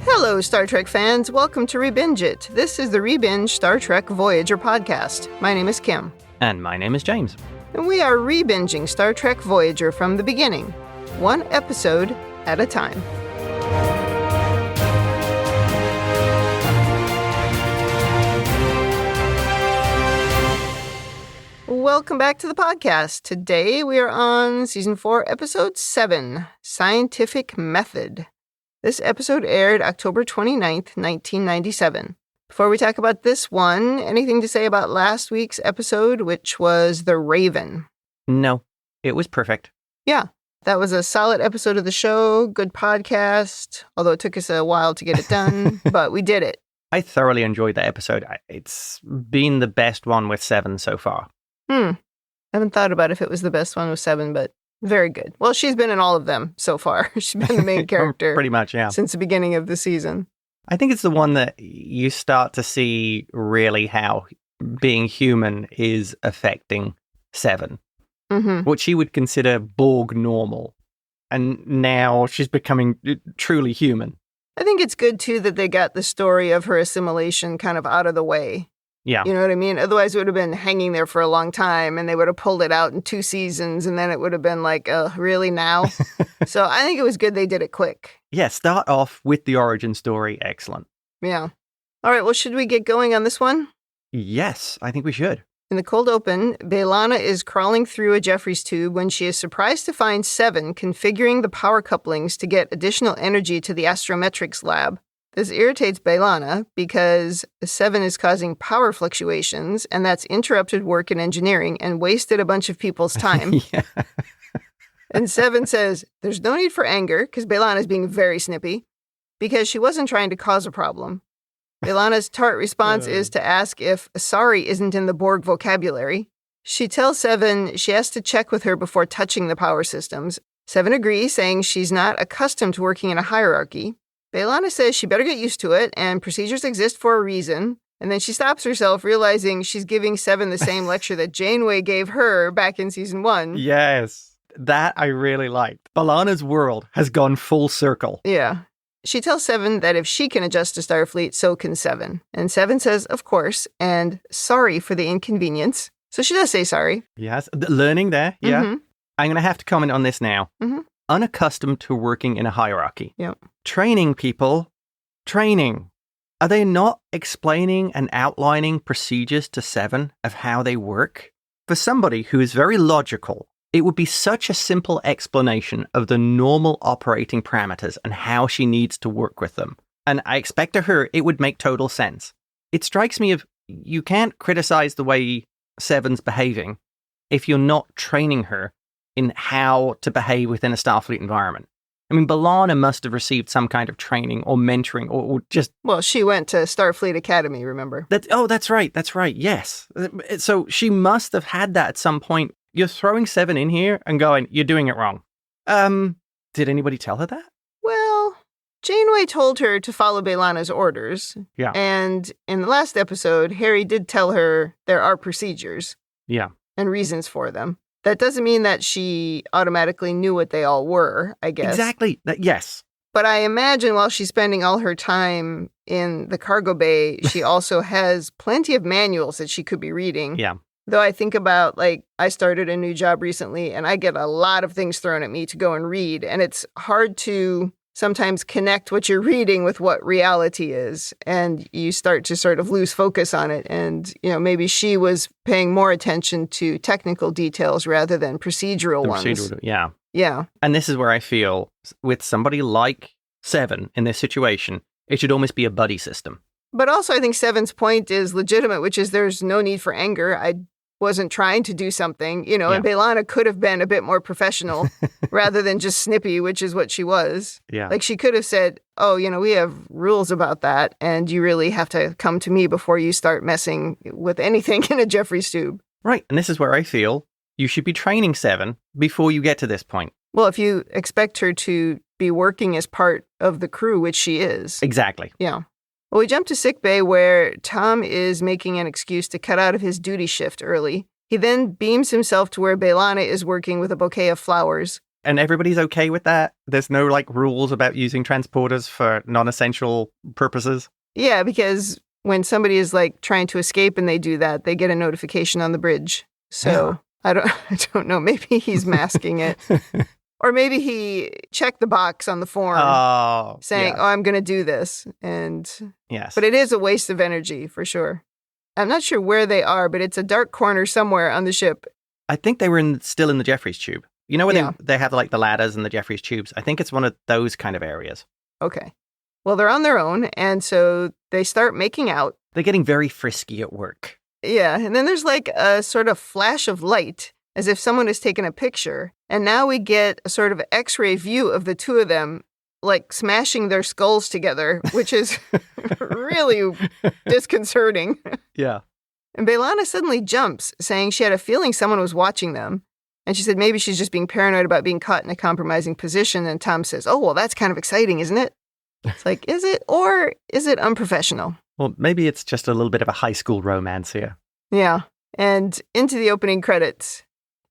Hello, Star Trek fans. Welcome to ReBinge It. This is the ReBinge Star Trek Voyager podcast. My name is Kim. And my name is James. And we are rebinging Star Trek Voyager from the beginning, one episode at a time. Welcome back to the podcast. Today we are on Season 4, Episode 7, Scientific Method. This episode aired October 29th, 1997. Before we talk about this one, anything to say about last week's episode, which was The Raven? No, it was perfect. Yeah, that was a solid episode of the show, good podcast, although it took us a while to get it done, but we did it. I thoroughly enjoyed that episode. It's been the best one with Seven so far. I haven't thought about if it was the best one with Seven, but very good. Well, she's been in all of them so far. She's been the main character. Pretty much, yeah. Since the beginning of the season. I think it's the one that you start to see really how being human is affecting Seven. What she would consider Borg normal. And now she's becoming truly human. I think it's good, too, that they got the story of her assimilation kind of out of the way. Yeah. You know what I mean? Otherwise, it would have been hanging there for a long time, and they would have pulled it out in 2 seasons, and then it would have been like, really now? So I think it was good they did it quick. Yeah, start off with the origin story. Excellent. Yeah. All right, well, should we get going on this one? Yes, I think we should. In the cold open, B'Elanna is crawling through a Jeffries tube when she is surprised to find Seven configuring the power couplings to get additional energy to the astrometrics lab. This irritates B'Elanna because Seven is causing power fluctuations, and that's interrupted work in engineering and wasted a bunch of people's time. And Seven says, there's no need for anger, because B'Elanna is being very snippy, because she wasn't trying to cause a problem. B'Elanna's tart response is to ask if sorry isn't in the Borg vocabulary. She tells Seven she has to check with her before touching the power systems. Seven agrees, saying she's not accustomed to working in a hierarchy. B'Elanna says she better get used to it, and procedures exist for a reason. And then she stops herself, realizing she's giving Seven the same lecture that Janeway gave her back in Season 1. Yes, that I really liked. B'Elanna's world has gone full circle. Yeah. She tells Seven that if she can adjust to Starfleet, so can Seven. And Seven says, of course, and sorry for the inconvenience. So she does say sorry. Yes, learning there, yeah. I'm going to have to comment on this now. Unaccustomed to working in a hierarchy. Yep. Training people. Training. Are they not explaining and outlining procedures to Seven of how they work? For somebody who is very logical, it would be such a simple explanation of the normal operating parameters and how she needs to work with them. And I expect to her it would make total sense. It strikes me of you can't criticize the way Seven's behaving if you're not training her in how to behave within a Starfleet environment. I mean, B'Elanna must have received some kind of training or mentoring or just... Well, she went to Starfleet Academy, remember? That's right, yes. So she must have had that at some point. You're throwing Seven in here and going, you're doing it wrong. Did anybody tell her that? Well, Janeway told her to follow B'Elanna's orders. Yeah. And in the last episode, Harry did tell her there are procedures. Yeah. And reasons for them. That doesn't mean that she automatically knew what they all were, I guess. Exactly. Yes. But I imagine while she's spending all her time in the cargo bay, she also has plenty of manuals that she could be reading. Yeah. Though I think about, I started a new job recently, and I get a lot of things thrown at me to go and read. And it's hard to sometimes connect what you're reading with what reality is. And you start to sort of lose focus on it. And, maybe she was paying more attention to technical details rather than procedural ones. Yeah. Yeah. And this is where I feel with somebody like Seven in this situation, it should almost be a buddy system. But also I think Seven's point is legitimate, which is there's no need for anger. I wasn't trying to do something, and B'Elanna could have been a bit more professional rather than just snippy, which is what she was. Yeah. She could have said, oh, we have rules about that, and you really have to come to me before you start messing with anything in a Jeffries tube. Right. And this is where I feel you should be training Seven before you get to this point. Well, if you expect her to be working as part of the crew, which she is. Exactly. Yeah. Well, we jump to sickbay where Tom is making an excuse to cut out of his duty shift early. He then beams himself to where B'Elanna is working with a bouquet of flowers. And everybody's okay with that? There's no rules about using transporters for non-essential purposes? Yeah, because when somebody is trying to escape and they do that, they get a notification on the bridge. So I don't know. Maybe he's masking it. Or maybe he checked the box on the form saying, I'm going to do this. Yes. But it is a waste of energy for sure. I'm not sure where they are, but it's a dark corner somewhere on the ship. I think they were still in the Jeffries tube. You know where they have the ladders and the Jeffries tubes? I think it's one of those kind of areas. Okay. Well, they're on their own, and so they start making out. They're getting very frisky at work. Yeah, and then there's a sort of flash of light, as if someone has taken a picture. And now we get a sort of X-ray view of the two of them, smashing their skulls together, which is really disconcerting. Yeah. And B'Elanna suddenly jumps, saying she had a feeling someone was watching them. And she said maybe she's just being paranoid about being caught in a compromising position. And Tom says, oh, well, that's kind of exciting, isn't it? It's is it? Or is it unprofessional? Well, maybe it's just a little bit of a high school romance here. Yeah. And into the opening credits.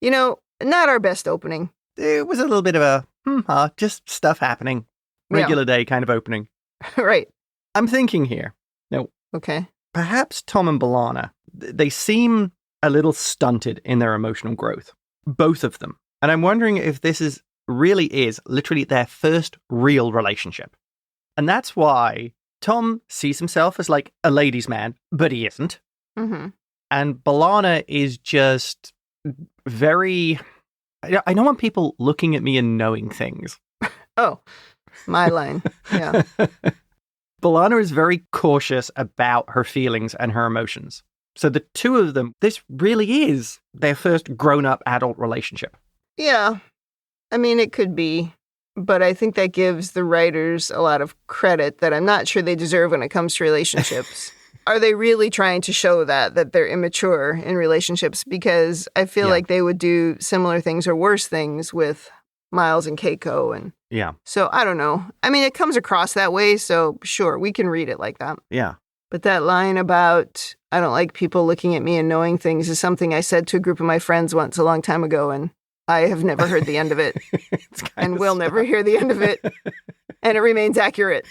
Not our best opening. It was a little bit of a, just stuff happening. Regular day kind of opening. Right. I'm thinking here. Now, okay. Perhaps Tom and B'Elanna, they seem a little stunted in their emotional growth. Both of them. And I'm wondering if this really is literally their first real relationship. And that's why Tom sees himself as a ladies' man, but he isn't. Mm-hmm. And B'Elanna is just very... I don't want people looking at me and knowing things. Oh, my line. Yeah. B'Elanna is very cautious about her feelings and her emotions. So the two of them, this really is their first grown-up adult relationship. Yeah. I mean, it could be. But I think that gives the writers a lot of credit that I'm not sure they deserve when it comes to relationships. Are they really trying to show that they're immature in relationships? Because I feel like they would do similar things or worse things with Miles and Keiko. And so I don't know. I mean, it comes across that way. So sure, we can read it like that. Yeah. But that line about, I don't like people looking at me and knowing things is something I said to a group of my friends once a long time ago. And I have never heard the end of it. And will never hear the end of it. And it remains accurate.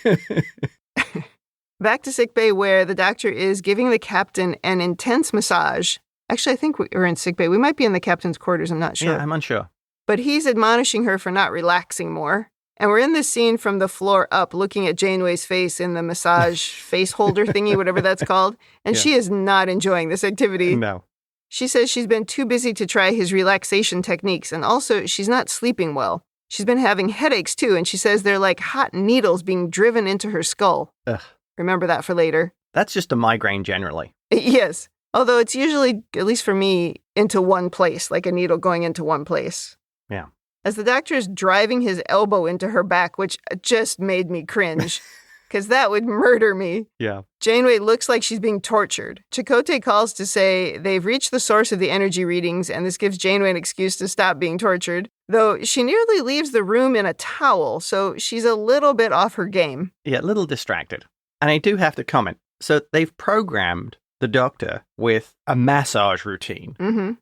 Back to sickbay where the doctor is giving the captain an intense massage. Actually, I think we're in sickbay. We might be in the captain's quarters. I'm not sure. Yeah, I'm unsure. But he's admonishing her for not relaxing more. And we're in this scene from the floor up looking at Janeway's face in the massage face holder thingy, whatever that's called. And she is not enjoying this activity. No. She says she's been too busy to try his relaxation techniques. And also, she's not sleeping well. She's been having headaches, too. And she says they're like hot needles being driven into her skull. Ugh. Remember that for later. That's just a migraine generally. Yes. Although it's usually, at least for me, into one place, like a needle going into one place. Yeah. As the doctor is driving his elbow into her back, which just made me cringe, because that would murder me. Yeah. Janeway looks like she's being tortured. Chakotay calls to say they've reached the source of the energy readings, and this gives Janeway an excuse to stop being tortured, though she nearly leaves the room in a towel, so she's a little bit off her game. Yeah, a little distracted. And I do have to comment. So they've programmed the doctor with a massage routine,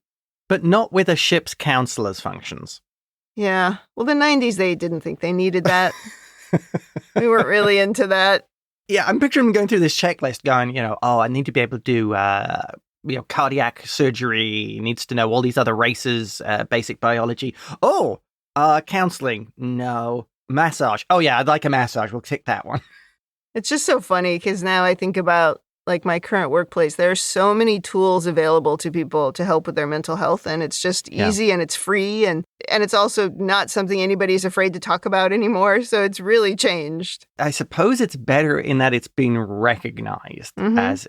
but not with a ship's counselor's functions. Yeah. Well, the 90s, they didn't think they needed that. We weren't really into that. Yeah, I'm picturing them going through this checklist going, I need to be able to do, cardiac surgery, needs to know all these other races, basic biology. Oh, counseling. No. Massage. Oh, yeah, I'd like a massage. We'll tick that one. It's just so funny because now I think about my current workplace. There are so many tools available to people to help with their mental health, and it's just easy and it's free, and it's also not something anybody's afraid to talk about anymore. So it's really changed. I suppose it's better in that it's being recognized as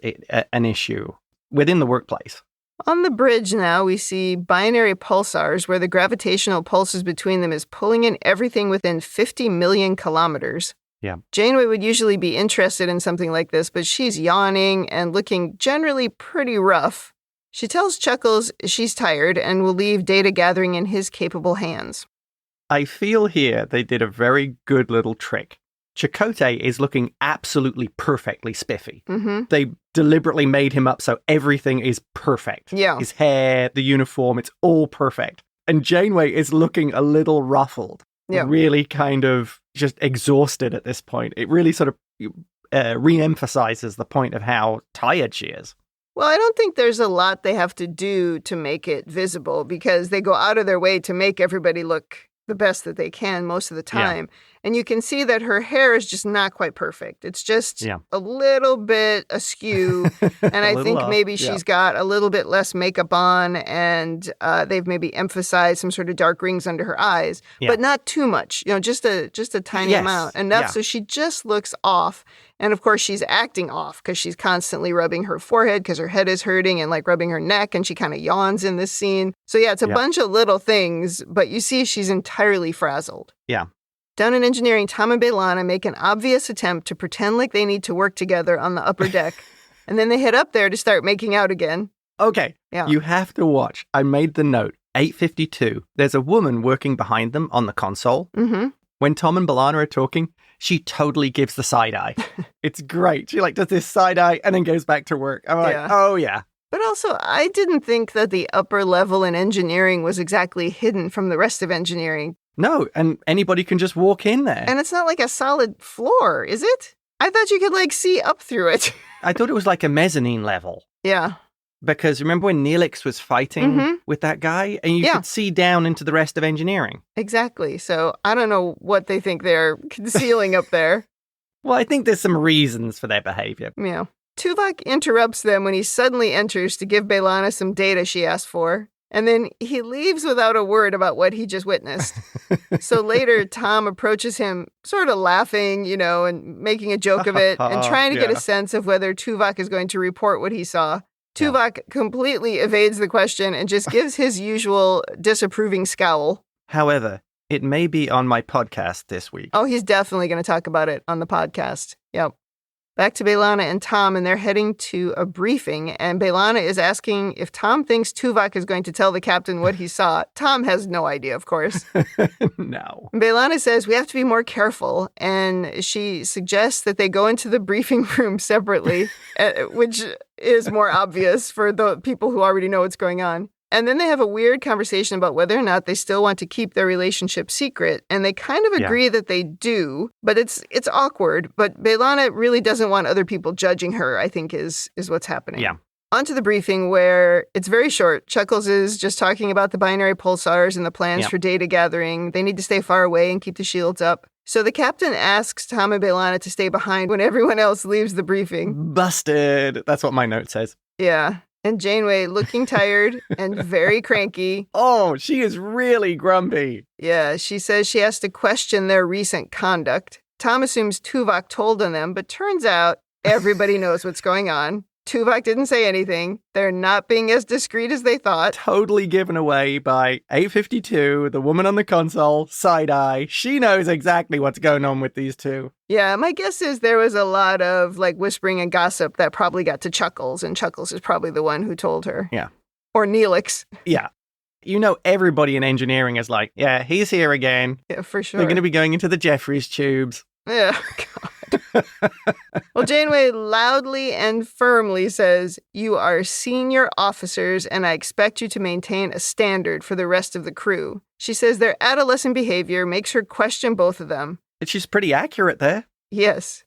an issue within the workplace. On the bridge now, we see binary pulsars where the gravitational pulses between them is pulling in everything within 50 million kilometers. Yeah. Janeway would usually be interested in something like this, but she's yawning and looking generally pretty rough. She tells Chuckles she's tired and will leave data gathering in his capable hands. I feel here they did a very good little trick. Chakotay is looking absolutely perfectly spiffy. They deliberately made him up so everything is perfect. Yeah. His hair, the uniform, it's all perfect. And Janeway is looking a little ruffled. Yeah. Really kind of just exhausted at this point. It really sort of re-emphasizes the point of how tired she is. Well, I don't think there's a lot they have to do to make it visible because they go out of their way to make everybody look the best that they can most of the time. Yeah. And you can see that her hair is just not quite perfect. It's just a little bit askew. And I think maybe she's got a little bit less makeup on and they've maybe emphasized some sort of dark rings under her eyes, but not too much, just a tiny amount. Enough so she just looks off. And of course, she's acting off because she's constantly rubbing her forehead because her head is hurting and like rubbing her neck. And she kind of yawns in this scene. So yeah, it's a bunch of little things, but you see she's entirely frazzled. Yeah. Down in engineering, Tom and B'Elanna make an obvious attempt to pretend like they need to work together on the upper deck. And then they head up there to start making out again. Okay. Yeah. You have to watch. I made the note. 8:52. There's a woman working behind them on the console. Mm-hmm. When Tom and B'Elanna are talking, she totally gives the side eye. It's great. She does this side eye and then goes back to work. I'm like, oh yeah. But also, I didn't think that the upper level in engineering was exactly hidden from the rest of engineering. No, and anybody can just walk in there. And it's not like a solid floor, is it? I thought you could see up through it. I thought it was like a mezzanine level. Yeah. Because remember when Neelix was fighting with that guy? And you could see down into the rest of engineering. Exactly. So I don't know what they think they're concealing up there. Well, I think there's some reasons for their behavior. Yeah. Tuvok interrupts them when he suddenly enters to give B'Elanna some data she asked for. And then he leaves without a word about what he just witnessed. So later, Tom approaches him sort of laughing, and making a joke of it and trying to get a sense of whether Tuvok is going to report what he saw. Tuvok completely evades the question and just gives his usual disapproving scowl. However, it may be on my podcast this week. Oh, he's definitely going to talk about it on the podcast. Yep. Back to B'Elanna and Tom, and they're heading to a briefing, and B'Elanna is asking if Tom thinks Tuvok is going to tell the captain what he saw. Tom has no idea, of course. No. B'Elanna says we have to be more careful, and she suggests that they go into the briefing room separately, which is more obvious for the people who already know what's going on. And then they have a weird conversation about whether or not they still want to keep their relationship secret. And they kind of agree that they do, but it's awkward. But B'Elanna really doesn't want other people judging her, I think is what's happening. Yeah. On to the briefing where it's very short. Chuckles is just talking about the binary pulsars and the plans for data gathering. They need to stay far away and keep the shields up. So the captain asks Tom and B'Elanna to stay behind when everyone else leaves the briefing. Busted. That's what my note says. Yeah. And Janeway looking tired and very cranky. Oh, she is really grumpy. Yeah, she says she has to question their recent conduct. Tom assumes Tuvok told on them, but turns out everybody knows what's going on. Tuvok didn't say anything. They're not being as discreet as they thought. Totally given away by 8:52, the woman on the console, side-eye. She knows exactly what's going on with these two. Yeah, my guess is there was a lot of whispering and gossip that probably got to Chuckles, and Chuckles is probably the one who told her. Yeah. Or Neelix. Yeah. Everybody in engineering is like, yeah, he's here again. Yeah, for sure. They're going to be going into the Jeffries tubes. Yeah, God. Well, Janeway loudly and firmly says, "You are senior officers, and I expect you to maintain a standard for the rest of the crew." She says their adolescent behavior makes her question both of them. She's pretty accurate there. Yes.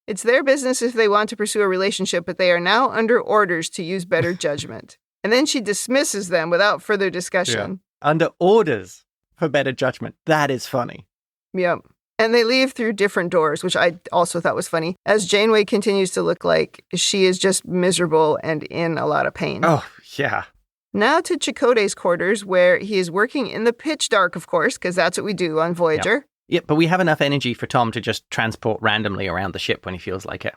It's their business if they want to pursue a relationship, but they are now under orders to use better judgment. And then she dismisses them without further discussion. Yeah. Under orders for better judgment. That is funny. Yep. And they leave through different doors, which I also thought was funny, as Janeway continues to look like she is just miserable and in a lot of pain. Oh, yeah. Now to Chakotay's quarters, where he is working in the pitch dark, of course, because that's what we do on Voyager. Yeah, but we have enough energy for Tom to just transport randomly around the ship when he feels like it.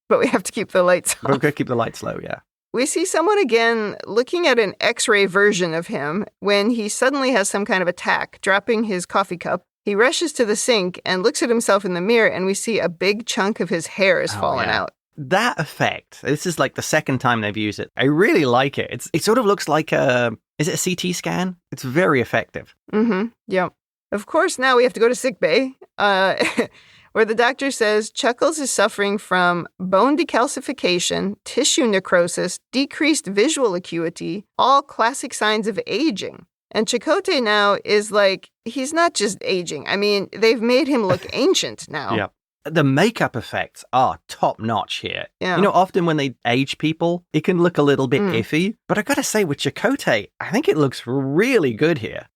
But we have to keep the lights off. We're going to keep the lights low, yeah. We see someone again looking at an X-ray version of him when he suddenly has some kind of attack, dropping his coffee cup. He rushes to the sink and looks at himself in the mirror, and we see a big chunk of his hair has fallen out. That effect, this is the second time they've used it. I really like it. It sort of looks like is it a CT scan? It's very effective. Mm-hmm. Yep. Of course, now we have to go to sickbay, where the doctor says Chuckles is suffering from bone decalcification, tissue necrosis, decreased visual acuity, all classic signs of aging. And Chakotay now is like, he's not just aging. I mean, they've made him look ancient now. Yeah. The makeup effects are top notch here. Yeah. You know, often when they age people, it can look a little bit iffy. But I gotta say, with Chakotay, I think it looks really good here.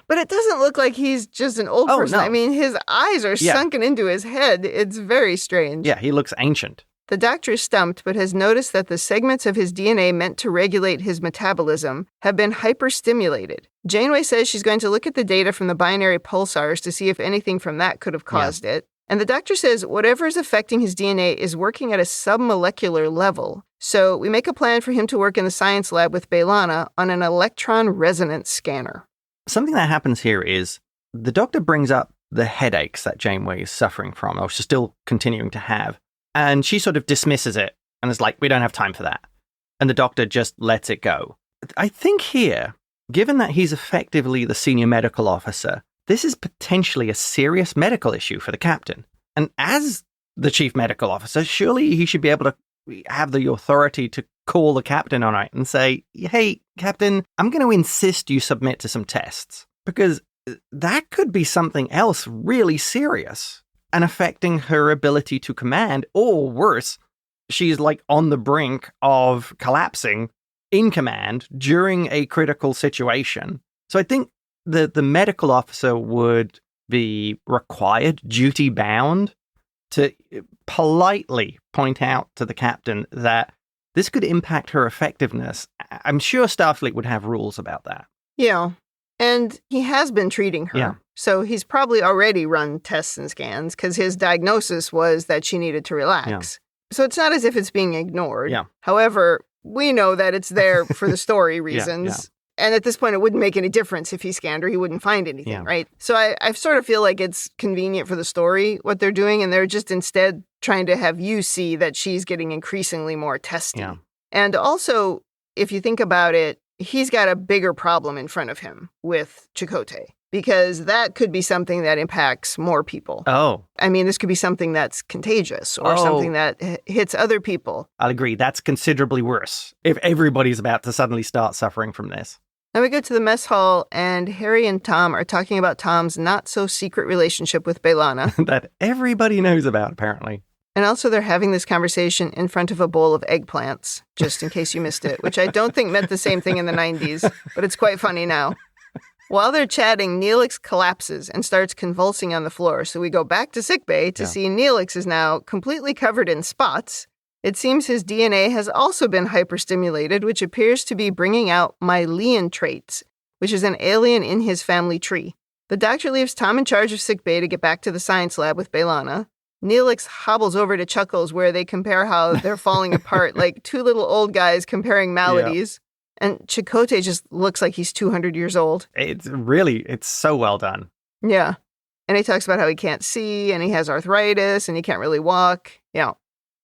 But it doesn't look like he's just an old person. No. I mean, his eyes are sunken into his head. It's very strange. Yeah, he looks ancient. The doctor is stumped, but has noticed that the segments of his DNA meant to regulate his metabolism have been hyperstimulated. Janeway says she's going to look at the data from the binary pulsars to see if anything from that could have caused it. And the doctor says whatever is affecting his DNA is working at a submolecular level. So we make a plan for him to work in the science lab with B'Elanna on an electron resonance scanner. Something that happens here is the doctor brings up the headaches that Janeway is suffering from, or she's still continuing to have. And she sort of dismisses it and is like, we don't have time for that. And the doctor just lets it go. I think here, given that he's effectively the senior medical officer, this is potentially a serious medical issue for the captain. And as the chief medical officer, surely he should be able to have the authority to call the captain on it and say, hey, Captain, I'm going to insist you submit to some tests. Because that could be something else really serious and affecting her ability to command, or worse, she's like on the brink of collapsing in command during a critical situation. So I think the medical officer would be required, duty-bound, to politely point out to the captain that this could impact her effectiveness. I'm sure Starfleet would have rules about that. Yeah. And he has been treating her. Yeah. So he's probably already run tests and scans because his diagnosis was that she needed to relax. Yeah. So it's not as if it's being ignored. Yeah. However, we know that it's there for the story reasons. Yeah. And at this point, it wouldn't make any difference if he scanned her. He wouldn't find anything, right? So I sort of feel like it's convenient for the story, what they're doing. And they're just instead trying to have you see that she's getting increasingly more testy. Yeah. And also, if you think about it, he's got a bigger problem in front of him with Chakotay, because that could be something that impacts more people. Oh. I mean, this could be something that's contagious or something that hits other people. I'll agree. That's considerably worse if everybody's about to suddenly start suffering from this. Now we go to the mess hall, and Harry and Tom are talking about Tom's not-so-secret relationship with B'Elanna. That everybody knows about, apparently. And also they're having this conversation in front of a bowl of eggplants, just in case you missed it, which I don't think meant the same thing in the 90s, but it's quite funny now. While they're chatting, Neelix collapses and starts convulsing on the floor, so we go back to sickbay to see Neelix is now completely covered in spots. It seems his DNA has also been hyperstimulated, which appears to be bringing out Mylean traits, which is an alien in his family tree. The doctor leaves Tom in charge of sickbay to get back to the science lab with B'Elanna. Neelix hobbles over to Chuckles, where they compare how they're falling apart, like two little old guys comparing maladies. Yeah. And Chakotay just looks like he's 200 years old. It's so well done. Yeah. And he talks about how he can't see, and he has arthritis, and he can't really walk. Yeah.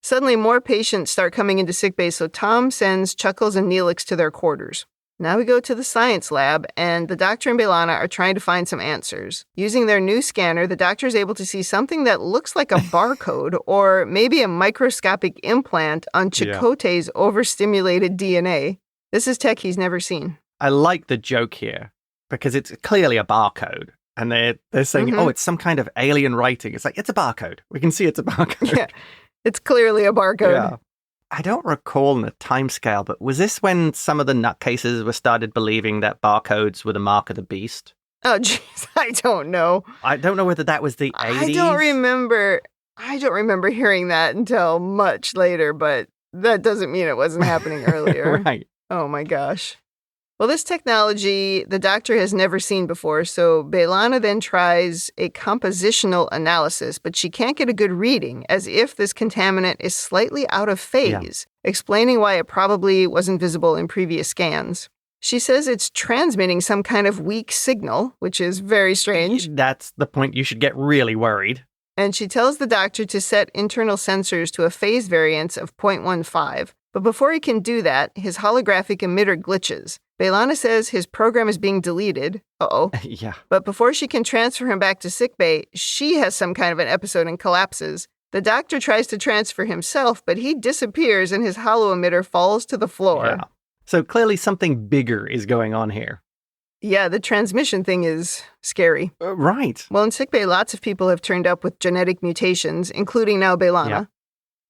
Suddenly, more patients start coming into sickbay, so Tom sends Chuckles and Neelix to their quarters. Now we go to the science lab, and the doctor and B'Elanna are trying to find some answers. Using their new scanner, the doctor is able to see something that looks like a barcode or maybe a microscopic implant on Chakotay's overstimulated DNA. This is tech he's never seen. I like the joke here, because it's clearly a barcode. And they're saying, oh, it's some kind of alien writing. It's like, it's a barcode. We can see it's a barcode. Yeah, it's clearly a barcode. Yeah. I don't recall in the timescale, but was this when some of the nutcases were started believing that barcodes were the mark of the beast? Oh, jeez, I don't know. I don't know whether that was the 80s. I don't remember hearing that until much later, but that doesn't mean it wasn't happening earlier. Right. Oh my gosh. Well, this technology the doctor has never seen before, so B'Elanna then tries a compositional analysis, but she can't get a good reading, as if this contaminant is slightly out of phase, explaining why it probably wasn't visible in previous scans. She says it's transmitting some kind of weak signal, which is very strange. That's the point you should get really worried. And she tells the doctor to set internal sensors to a phase variance of 0.15. But before he can do that, his holographic emitter glitches. B'Elanna says his program is being deleted. Uh-oh. Yeah. But before she can transfer him back to sickbay, she has some kind of an episode and collapses. The doctor tries to transfer himself, but he disappears and his holo emitter falls to the floor. Yeah. So clearly something bigger is going on here. Yeah, the transmission thing is scary. Right. Well, in sickbay, lots of people have turned up with genetic mutations, including now Bailana. Yep.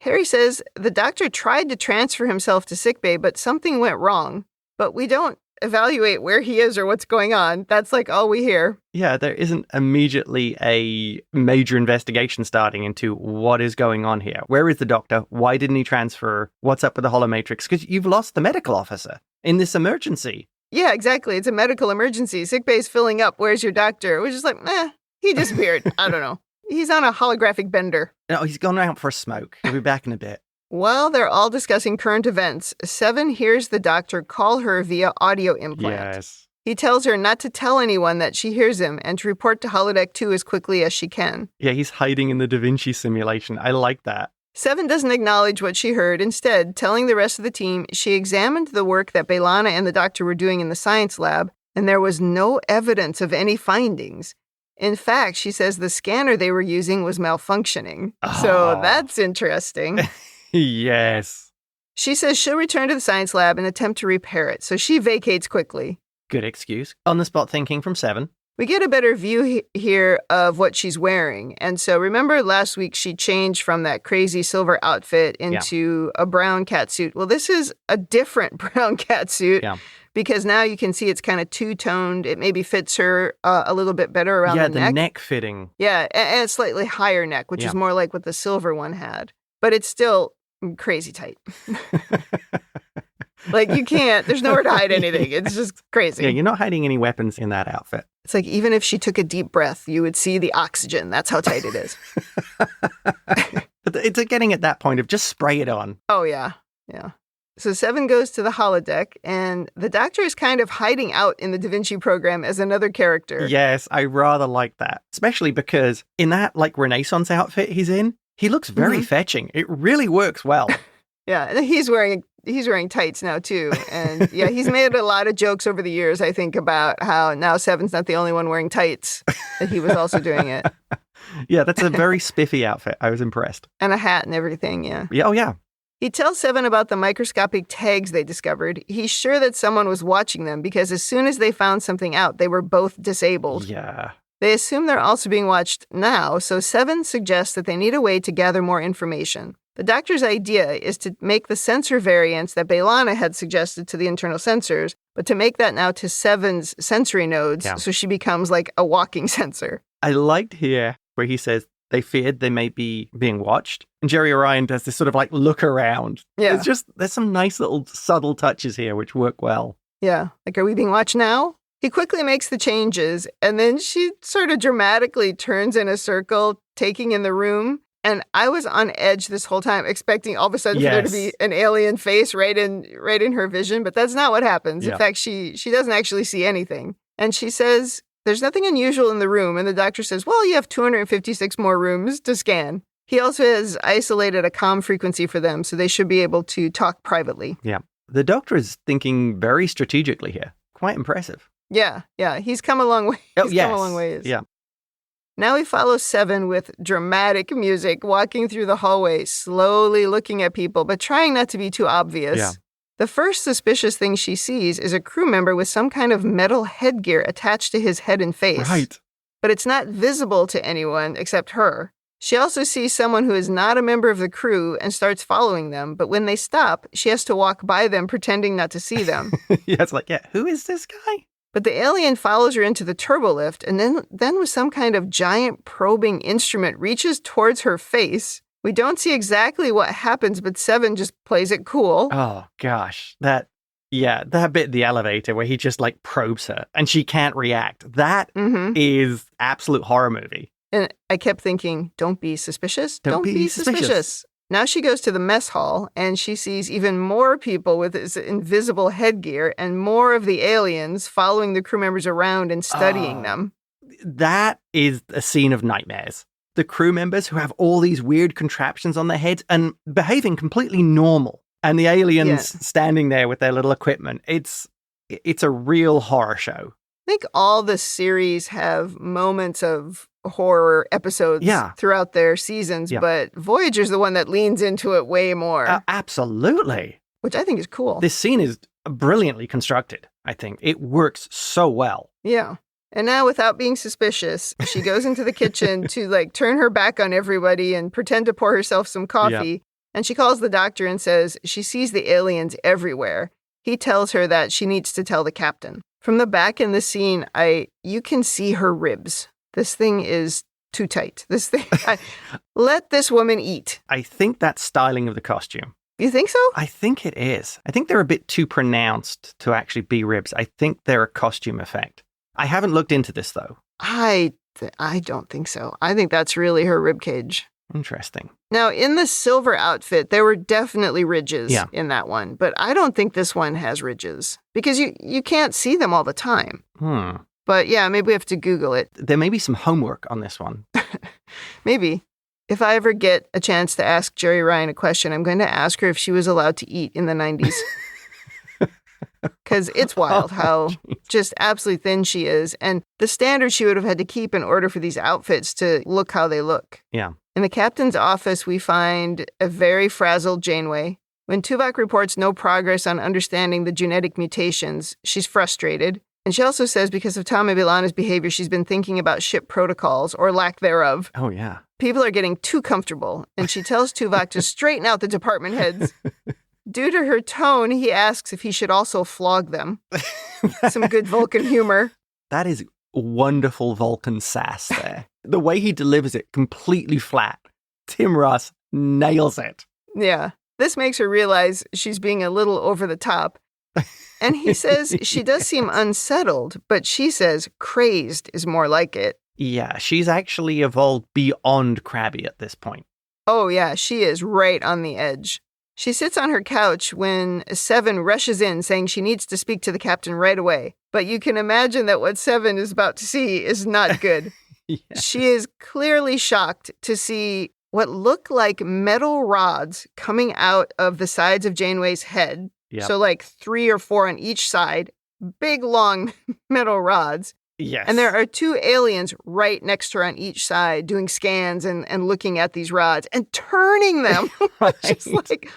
Harry says the doctor tried to transfer himself to sickbay, but something went wrong. But we don't evaluate where he is or what's going on. That's like all we hear. Yeah, there isn't immediately a major investigation starting into what is going on here. Where is the doctor? Why didn't he transfer? What's up with the holomatrix? Because you've lost the medical officer in this emergency. Yeah, exactly. It's a medical emergency. Sickbay's filling up. Where's your doctor? We're just like, he disappeared. I don't know. He's on a holographic bender. No, he's gone out for a smoke. He'll be back in a bit. While they're all discussing current events, Seven hears the doctor call her via audio implant. Yes. He tells her not to tell anyone that she hears him and to report to Holodeck 2 as quickly as she can. Yeah, he's hiding in the Da Vinci simulation. I like that. Seven doesn't acknowledge what she heard, instead telling the rest of the team she examined the work that Bailana and the doctor were doing in the science lab, and there was no evidence of any findings. In fact, she says the scanner they were using was malfunctioning. Oh. So that's interesting. Yes. She says she'll return to the science lab and attempt to repair it, so she vacates quickly. Good excuse. On-the-spot thinking from Seven. We get a better view here of what she's wearing. And so remember last week she changed from that crazy silver outfit into a brown catsuit. Well, this is a different brown catsuit. Yeah. Because now you can see it's kind of two-toned. It maybe fits her a little bit better around the neck. Yeah, the neck fitting. Yeah, and a slightly higher neck, which is more like what the silver one had. But it's still crazy tight. Like, you can't, there's nowhere to hide anything. It's just crazy. Yeah, you're not hiding any weapons in that outfit. It's like, even if she took a deep breath, you would see the oxygen. That's how tight it is. But it's getting at that point of just spray it on. Oh, yeah. Yeah. So Seven goes to the holodeck, and the doctor is kind of hiding out in the Da Vinci program as another character. Yes, I rather like that. Especially because in that, like, Renaissance outfit he's in, he looks very fetching. It really works well. Yeah, and he's wearing tights now, too. And yeah, he's made a lot of jokes over the years, I think, about how now Seven's not the only one wearing tights, that he was also doing it. Yeah, that's a very spiffy outfit. I was impressed. And a hat and everything, yeah. Yeah, oh, yeah. He tells Seven about the microscopic tags they discovered. He's sure that someone was watching them because as soon as they found something out, they were both disabled. Yeah. They assume they're also being watched now, so Seven suggests that they need a way to gather more information. The doctor's idea is to make the sensor variants that Bailana had suggested to the internal sensors, but to make that now to Seven's sensory nodes, so she becomes like a walking sensor. I liked here where he says they feared they may be being watched. And Jerry Orion does this sort of like look around. Yeah. There's some nice little subtle touches here which work well. Yeah. Like, are we being watched now? He quickly makes the changes, and then she sort of dramatically turns in a circle, taking in the room. And I was on edge this whole time, expecting all of a sudden for there to be an alien face right in her vision, but that's not what happens. In fact, she doesn't actually see anything. And she says, there's nothing unusual in the room. And the doctor says, well, you have 256 more rooms to scan. He also has isolated a comm frequency for them, so they should be able to talk privately. Yeah. The doctor is thinking very strategically here. Quite impressive. Yeah. He's come a long way. Come a long ways. Yeah. Now we follow Seven with dramatic music, walking through the hallway, slowly looking at people, but trying not to be too obvious. Yeah. The first suspicious thing she sees is a crew member with some kind of metal headgear attached to his head and face. Right. But it's not visible to anyone except her. She also sees someone who is not a member of the crew and starts following them, but when they stop, she has to walk by them pretending not to see them. Yeah, it's like, who is this guy? But the alien follows her into the turbolift and then with some kind of giant probing instrument reaches towards her face. We don't see exactly what happens, but Seven just plays it cool. Oh, gosh. That bit in the elevator where he just like probes her and she can't react. That is absolute horror movie. And I kept thinking, don't be suspicious. Don't be suspicious. Now she goes to the mess hall, and she sees even more people with this invisible headgear and more of the aliens following the crew members around and studying them. That is a scene of nightmares. The crew members who have all these weird contraptions on their heads and behaving completely normal. And the aliens standing there with their little equipment. It's a real horror show. I think all the series have moments of horror episodes throughout their seasons, but Voyager's the one that leans into it way more. Absolutely. Which I think is cool. This scene is brilliantly constructed, I think. It works so well. Yeah. And now, without being suspicious, she goes into the kitchen to, like, turn her back on everybody and pretend to pour herself some coffee. Yep. And she calls the doctor and says she sees the aliens everywhere. He tells her that she needs to tell the captain. From the back in the scene, you can see her ribs. This thing is too tight. Let this woman eat. I think that's styling of the costume. You think so? I think it is. I think they're a bit too pronounced to actually be ribs. I think they're a costume effect. I haven't looked into this, though. I don't think so. I think that's really her rib cage. Interesting. Now, in the silver outfit, there were definitely ridges in that one, but I don't think this one has ridges because you can't see them all the time. But yeah, maybe we have to Google it. There may be some homework on this one. Maybe. If I ever get a chance to ask Jerry Ryan a question, I'm going to ask her if she was allowed to eat in the 90s. Because it's wild how just absolutely thin she is. And the standard she would have had to keep in order for these outfits to look how they look. Yeah. In the captain's office, we find a very frazzled Janeway. When Tuvok reports no progress on understanding the genetic mutations, she's frustrated. And she also says because of Tom and B'Elanna's behavior, she's been thinking about ship protocols or lack thereof. Oh, yeah. People are getting too comfortable, and she tells Tuvok to straighten out the department heads. Due to her tone, he asks if he should also flog them. Some good Vulcan humor. That is wonderful Vulcan sass there. The way he delivers it completely flat. Tim Russ nails it. Yeah. This makes her realize she's being a little over the top. And he says she does seem unsettled, but she says crazed is more like it. Yeah, she's actually evolved beyond crabby at this point. Oh, yeah, she is right on the edge. She sits on her couch when Seven rushes in saying she needs to speak to the captain right away. But you can imagine that what Seven is about to see is not good. Yes. She is clearly shocked to see what look like metal rods coming out of the sides of Janeway's head. Yep. So like 3 or 4 on each side, big long metal rods. Yes. And there are 2 aliens right next to her on each side doing scans and looking at these rods and turning them. Right. Just like,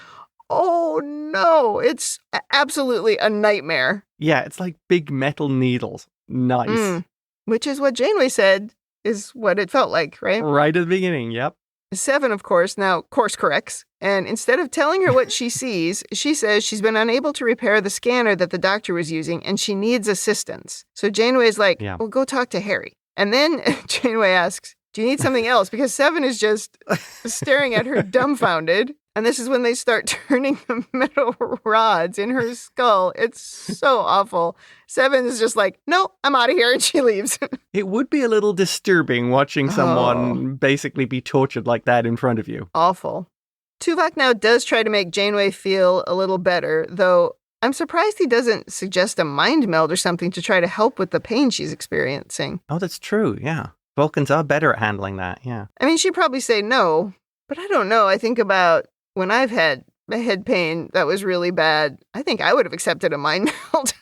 oh no, it's absolutely a nightmare. Yeah, it's like big metal needles. Nice. Which is what Janeway said is what it felt like, right? Right at the beginning, yep. Seven, of course, now course corrects. And instead of telling her what she sees, she says she's been unable to repair the scanner that the doctor was using and she needs assistance. So Janeway is like, well, go talk to Harry. And then Janeway asks, do you need something else? Because Seven is just staring at her dumbfounded. And this is when they start turning the metal rods in her skull. It's so awful. Seven is just like, no, I'm out of here. And she leaves. It would be a little disturbing watching someone basically be tortured like that in front of you. Awful. Tuvok now does try to make Janeway feel a little better, though I'm surprised he doesn't suggest a mind meld or something to try to help with the pain she's experiencing. Oh, that's true, yeah. Vulcans are better at handling that, yeah. I mean, she'd probably say no, but I don't know. I think about when I've had a head pain that was really bad, I think I would have accepted a mind meld.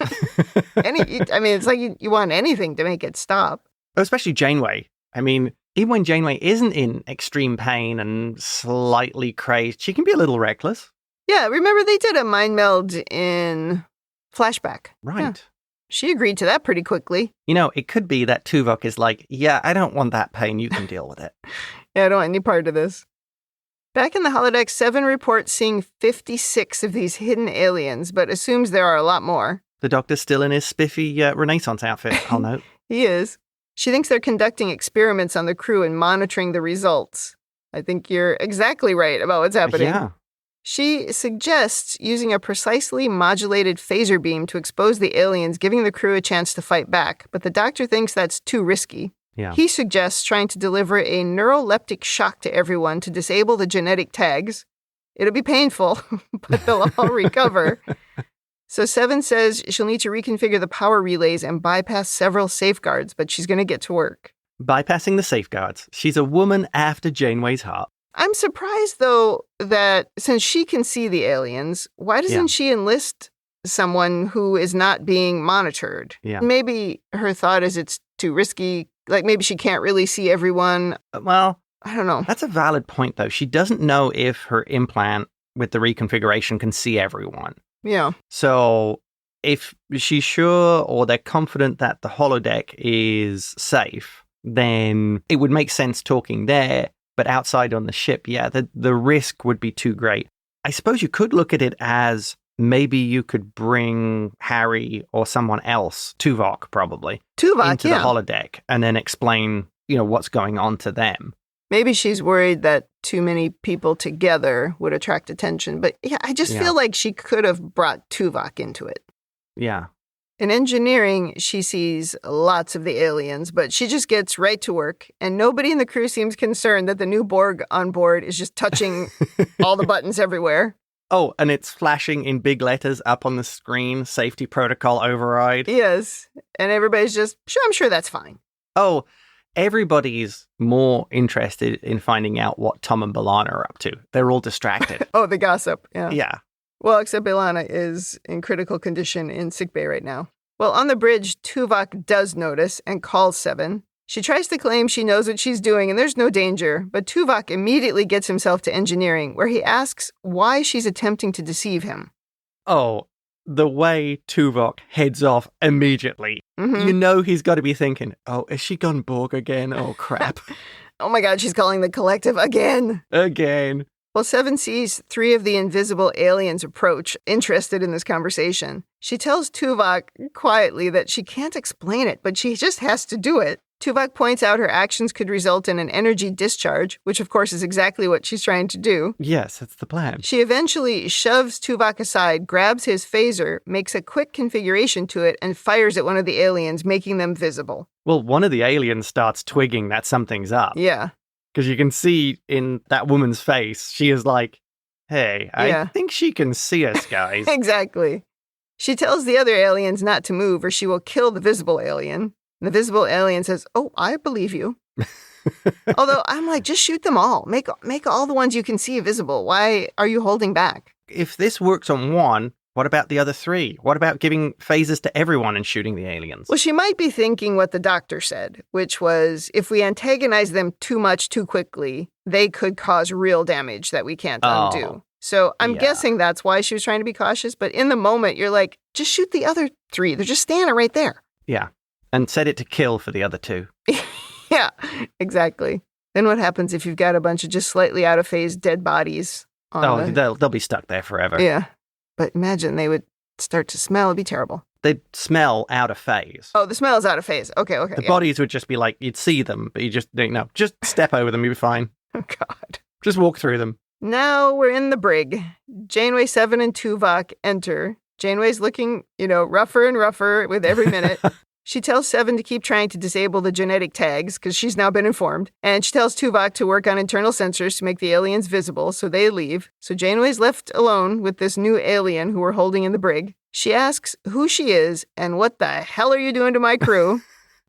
It's like you want anything to make it stop. Especially Janeway. I mean, even when Janeway isn't in extreme pain and slightly crazed, she can be a little reckless. Yeah, remember they did a mind meld in Flashback. Right. Yeah. She agreed to that pretty quickly. You know, it could be that Tuvok is like, yeah, I don't want that pain. You can deal with it. Yeah, I don't want any part of this. Back in the holodeck, Seven reports seeing 56 of these hidden aliens, but assumes there are a lot more. The doctor's still in his spiffy Renaissance outfit, I'll note. He is. She thinks they're conducting experiments on the crew and monitoring the results. I think you're exactly right about what's happening. Yeah. She suggests using a precisely modulated phaser beam to expose the aliens, giving the crew a chance to fight back, but the doctor thinks that's too risky. Yeah. He suggests trying to deliver a neuroleptic shock to everyone to disable the genetic tags. It'll be painful, but they'll all recover. So Seven says she'll need to reconfigure the power relays and bypass several safeguards, but she's going to get to work. Bypassing the safeguards. She's a woman after Janeway's heart. I'm surprised, though, that since she can see the aliens, why doesn't she enlist someone who is not being monitored? Yeah. Maybe her thought is it's too risky. Like, maybe she can't really see everyone. Well, I don't know. That's a valid point, though. She doesn't know if her implant with the reconfiguration can see everyone. Yeah. So if she's sure or they're confident that the holodeck is safe, then it would make sense talking there. But outside on the ship, the risk would be too great. I suppose you could look at it as maybe you could bring Harry or someone else, Tuvok probably, into the holodeck and then explain, what's going on to them. Maybe she's worried that too many people together would attract attention. But I just feel like she could have brought Tuvok into it. Yeah. In engineering, she sees lots of the aliens, but she just gets right to work. And nobody in the crew seems concerned that the new Borg on board is just touching all the buttons everywhere. Oh, and it's flashing in big letters up on the screen, safety protocol override. Yes. And everybody's just, I'm sure that's fine. Oh, everybody's more interested in finding out what Tom and B'Elanna are up to. They're all distracted. Oh, the gossip. Yeah. Yeah. Well, except B'Elanna is in critical condition in sickbay right now. Well, on the bridge, Tuvok does notice and calls Seven. She tries to claim she knows what she's doing and there's no danger, but Tuvok immediately gets himself to engineering, where he asks why she's attempting to deceive him. Oh, the way Tuvok heads off immediately. Mm-hmm. He's got to be thinking, oh, has she gone Borg again? Oh, crap. Oh my God, she's calling the collective again. Again. Well, Seven sees 3 of the invisible aliens approach, interested in this conversation. She tells Tuvok quietly that she can't explain it, but she just has to do it. Tuvok points out her actions could result in an energy discharge, which of course is exactly what she's trying to do. Yes, that's the plan. She eventually shoves Tuvok aside, grabs his phaser, makes a quick configuration to it, and fires at one of the aliens, making them visible. Well, one of the aliens starts twigging that something's up. Yeah. Because you can see in that woman's face, she is like, hey, I think she can see us, guys. Exactly. She tells the other aliens not to move or she will kill the visible alien. And the visible alien says, oh, I believe you. Although I'm like, just shoot them all. Make all the ones you can see visible. Why are you holding back? If this works on one, what about the other 3? What about giving phasers to everyone and shooting the aliens? Well, she might be thinking what the doctor said, which was if we antagonize them too much too quickly, they could cause real damage that we can't undo. So I'm guessing that's why she was trying to be cautious. But in the moment, you're like, just shoot the other 3. They're just standing right there. Yeah. And set it to kill for the other 2. Yeah, exactly. Then what happens if you've got a bunch of just slightly out of phase dead bodies? They'll be stuck there forever. Yeah. But imagine they would start to smell. It'd be terrible. They'd smell out of phase. Oh, the smell is out of phase. Okay. The bodies would just be like, you'd see them, but you just step over them, you'll be fine. Oh, God. Just walk through them. Now we're in the brig. Janeway, Seven, and Tuvok enter. Janeway's looking, rougher and rougher with every minute. She tells Seven to keep trying to disable the genetic tags because she's now been informed. And she tells Tuvok to work on internal sensors to make the aliens visible, so they leave. So Janeway's left alone with this new alien who we're holding in the brig. She asks who she is and what the hell are you doing to my crew?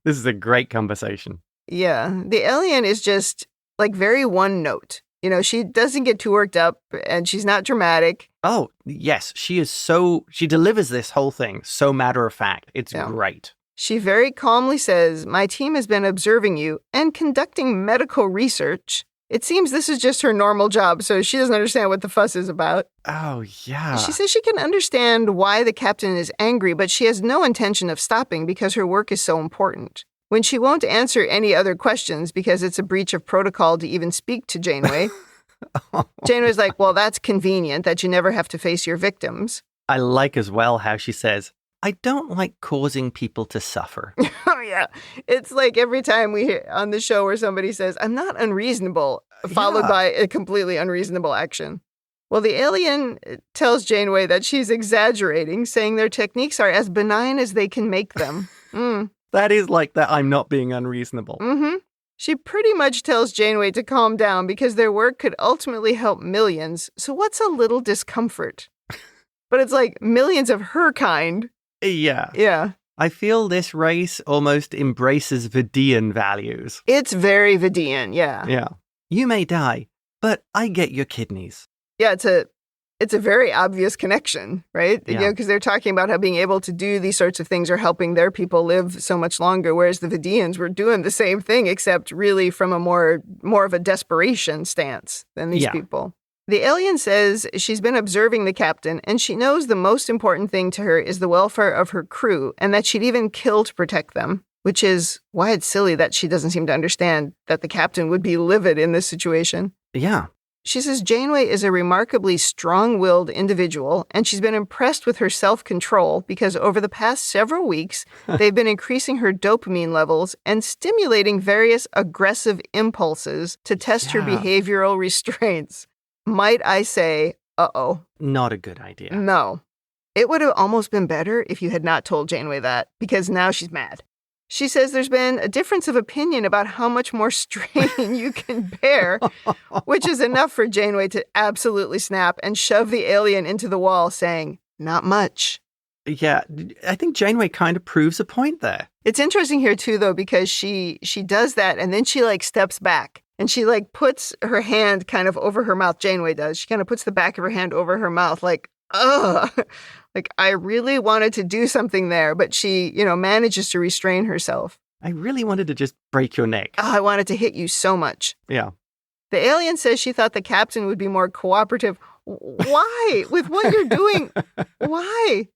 This is a great conversation. Yeah. The alien is just like very one note. She doesn't get too worked up and she's not dramatic. Oh, yes. She delivers this whole thing so matter of fact. It's great. She very calmly says, my team has been observing you and conducting medical research. It seems this is just her normal job, so she doesn't understand what the fuss is about. Oh, yeah. She says she can understand why the captain is angry, but she has no intention of stopping because her work is so important. When she won't answer any other questions because it's a breach of protocol to even speak to Janeway, Janeway's like, well, that's convenient that you never have to face your victims. I like as well how she says, I don't like causing people to suffer. Oh, yeah. It's like every time we hear on the show where somebody says, I'm not unreasonable, followed by a completely unreasonable action. Well, the alien tells Janeway that she's exaggerating, saying their techniques are as benign as they can make them. That is like that I'm not being unreasonable. Mm-hmm. She pretty much tells Janeway to calm down because their work could ultimately help millions. So what's a little discomfort? But it's like millions of her kind. Yeah. Yeah. I feel this race almost embraces Vidian values. It's very Vidian, yeah. Yeah. You may die, but I get your kidneys. Yeah, it's a very obvious connection, right? Yeah. Because they're talking about how being able to do these sorts of things are helping their people live so much longer, whereas the Vidians were doing the same thing, except really from a more of a desperation stance than these people. The alien says she's been observing the captain, and she knows the most important thing to her is the welfare of her crew, and that she'd even kill to protect them, which is why it's silly that she doesn't seem to understand that the captain would be livid in this situation. Yeah. She says Janeway is a remarkably strong-willed individual, and she's been impressed with her self-control because over the past several weeks, they've been increasing her dopamine levels and stimulating various aggressive impulses to test her behavioral restraints. Might I say, uh-oh. Not a good idea. No. It would have almost been better if you had not told Janeway that, because now she's mad. She says there's been a difference of opinion about how much more strain you can bear, which is enough for Janeway to absolutely snap and shove the alien into the wall, saying, not much. Yeah, I think Janeway kind of proves a point there. It's interesting here, too, though, because she does that, and then she, steps back, and she, puts her hand kind of over her mouth. Janeway does. She kind of puts the back of her hand over her mouth, ugh. I really wanted to do something there, but she, manages to restrain herself. I really wanted to just break your neck. Oh, I wanted to hit you so much. Yeah. The alien says she thought the captain would be more cooperative. Why? With what you're doing? Why?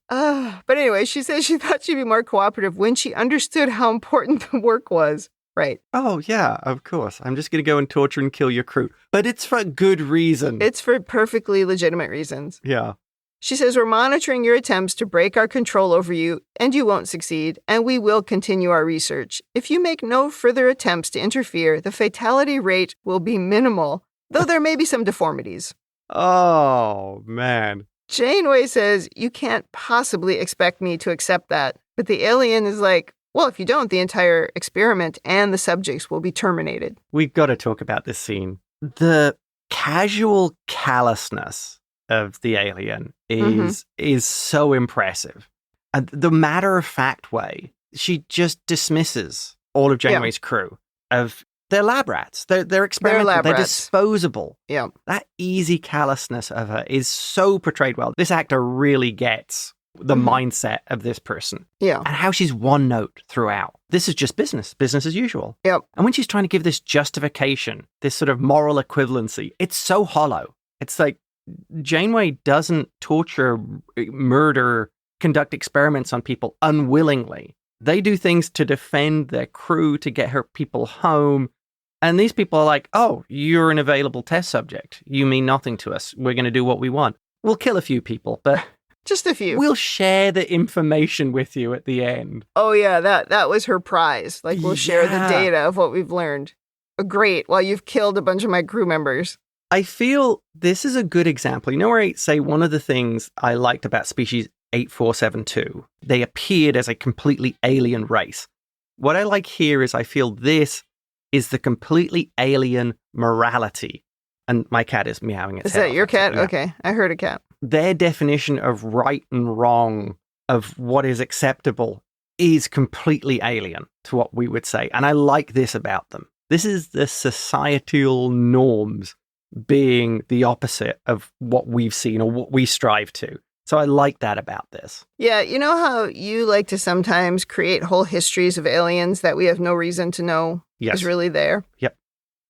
But anyway, she says she thought she'd be more cooperative when she understood how important the work was. Right. Oh, yeah, of course. I'm just going to go and torture and kill your crew. But it's for good reason. It's for perfectly legitimate reasons. Yeah. She says, we're monitoring your attempts to break our control over you, and you won't succeed, and we will continue our research. If you make no further attempts to interfere, the fatality rate will be minimal, though there may be some deformities. Oh, man. Janeway says, you can't possibly expect me to accept that. But the alien is like, well, if you don't, the entire experiment and the subjects will be terminated. We've got to talk about this scene. The casual callousness of the alien is so impressive. And the matter-of-fact way, she just dismisses all of Janeway's crew of they're lab rats. They're experimental. They're disposable. Yeah. That easy callousness of her is so portrayed well. This actor really gets the mindset of this person. Yeah. And how she's one note throughout. This is just business as usual. Yep. And when she's trying to give this justification, this sort of moral equivalency, it's so hollow. It's like Janeway doesn't torture, murder, conduct experiments on people unwillingly. They do things to defend their crew, to get her people home. And these people are like, oh, you're an available test subject. You mean nothing to us. We're going to do what we want. We'll kill a few people, but just a few. We'll share the information with you at the end. Oh, yeah, that was her prize. We'll share the data of what we've learned. Great, while you've killed a bunch of my crew members. I feel this is a good example. You know where I say one of the things I liked about species 8472, they appeared as a completely alien race. What I like here is I feel this is the completely alien morality. And my cat is meowing its head. Is that your cat? Yeah. Okay, I heard a cat. Their definition of right and wrong, of what is acceptable, is completely alien to what we would say. And I like this about them. This is the societal norms being the opposite of what we've seen or what we strive to. So I like that about this. Yeah, you know how you like to sometimes create whole histories of aliens that we have no reason to know is really there? Yep.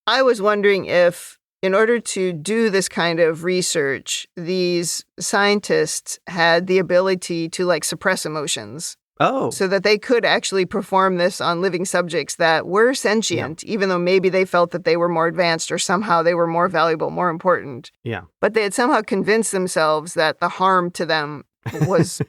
I was wondering if, in order to do this kind of research, these scientists had the ability to suppress emotions. Oh. So that they could actually perform this on living subjects that were sentient, even though maybe they felt that they were more advanced or somehow they were more valuable, more important. Yeah. But they had somehow convinced themselves that the harm to them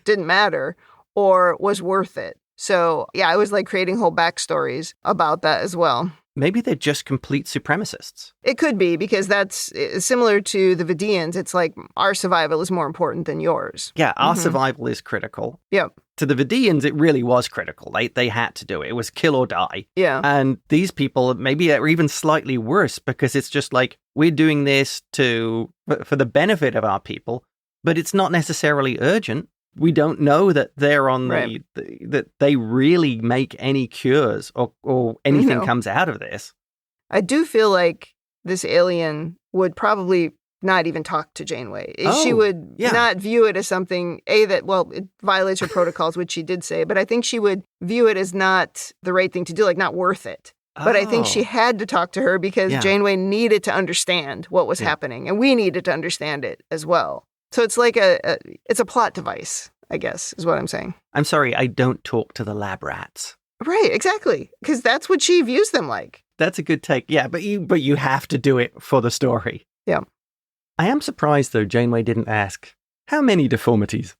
didn't matter or was worth it. So, yeah, I was creating whole backstories about that as well. Maybe they're just complete supremacists. It could be, because that's similar to the Vidians. It's our survival is more important than yours. Yeah, our survival is critical. Yep. To the Vidians, it really was critical. They had to do it. It was kill or die. Yeah. And these people maybe are even slightly worse, because it's just we're doing this for the benefit of our people, but it's not necessarily urgent. We don't know that they're on that they really make any cures or anything comes out of this. I do feel like this alien would probably not even talk to Janeway. She would not view it as something, it violates her protocols, which she did say, but I think she would view it as not the right thing to do, not worth it. But I think she had to talk to her because Janeway needed to understand what was happening, and we needed to understand it as well. So it's like it's a plot device, I guess, is what I'm saying. I'm sorry, I don't talk to the lab rats. Right, exactly. Because that's what she views them like. That's a good take. Yeah, but you have to do it for the story. Yeah. I am surprised, though, Janeway didn't ask, how many deformities?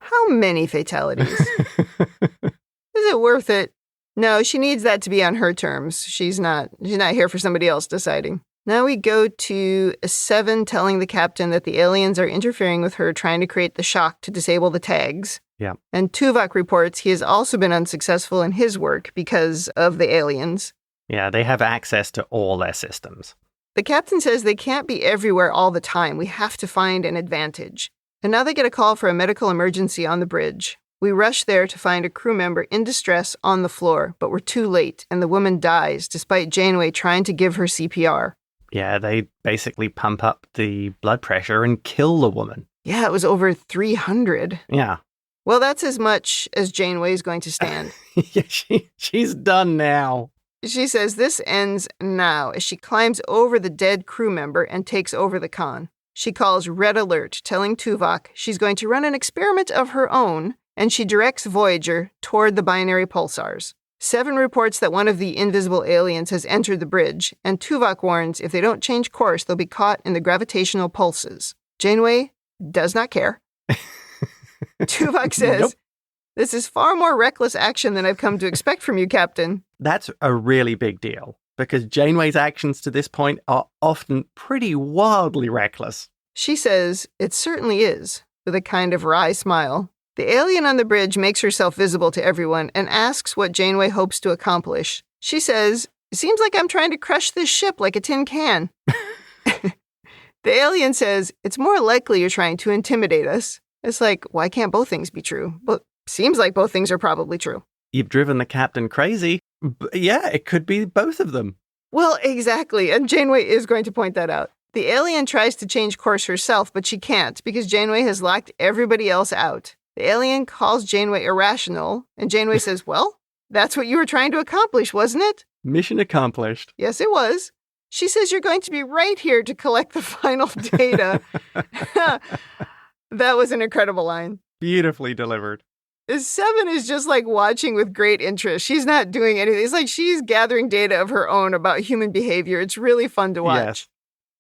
How many fatalities? Is it worth it? No, she needs that to be on her terms. She's not here for somebody else deciding. Now we go to 7 telling the captain that the aliens are interfering with her, trying to create the shock to disable the tags. Yeah. And Tuvok reports he has also been unsuccessful in his work because of the aliens. Yeah, they have access to all their systems. The captain says they can't be everywhere all the time. We have to find an advantage. And now they get a call for a medical emergency on the bridge. We rush there to find a crew member in distress on the floor, but we're too late, and the woman dies despite Janeway trying to give her CPR. Yeah, they basically pump up the blood pressure and kill the woman. Yeah, it was over 300. Yeah. Well, that's as much as Janeway is going to stand. Yeah, she's done now. She says this ends now as she climbs over the dead crew member and takes over the con. She calls Red Alert, telling Tuvok she's going to run an experiment of her own, and she directs Voyager toward the binary pulsars. 7 reports that one of the invisible aliens has entered the bridge, and Tuvok warns if they don't change course, they'll be caught in the gravitational pulses. Janeway does not care. Tuvok says, nope. This is far more reckless action than I've come to expect from you, Captain. That's a really big deal, because Janeway's actions to this point are often pretty wildly reckless. She says, it certainly is, with a kind of wry smile. The alien on the bridge makes herself visible to everyone and asks what Janeway hopes to accomplish. She says, it seems like I'm trying to crush this ship like a tin can. The alien says, it's more likely you're trying to intimidate us. It's like, why can't both things be true? But seems like both things are probably true. You've driven the captain crazy. Yeah, it could be both of them. Well, exactly. And Janeway is going to point that out. The alien tries to change course herself, but she can't because Janeway has locked everybody else out. The alien calls Janeway irrational, and Janeway says, well, that's what you were trying to accomplish, wasn't it? Mission accomplished. Yes, it was. She says you're going to be right here to collect the final data. That was an incredible line. Beautifully delivered. 7 is just like watching with great interest. She's not doing anything. It's like she's gathering data of her own about human behavior. It's really fun to watch. Yes.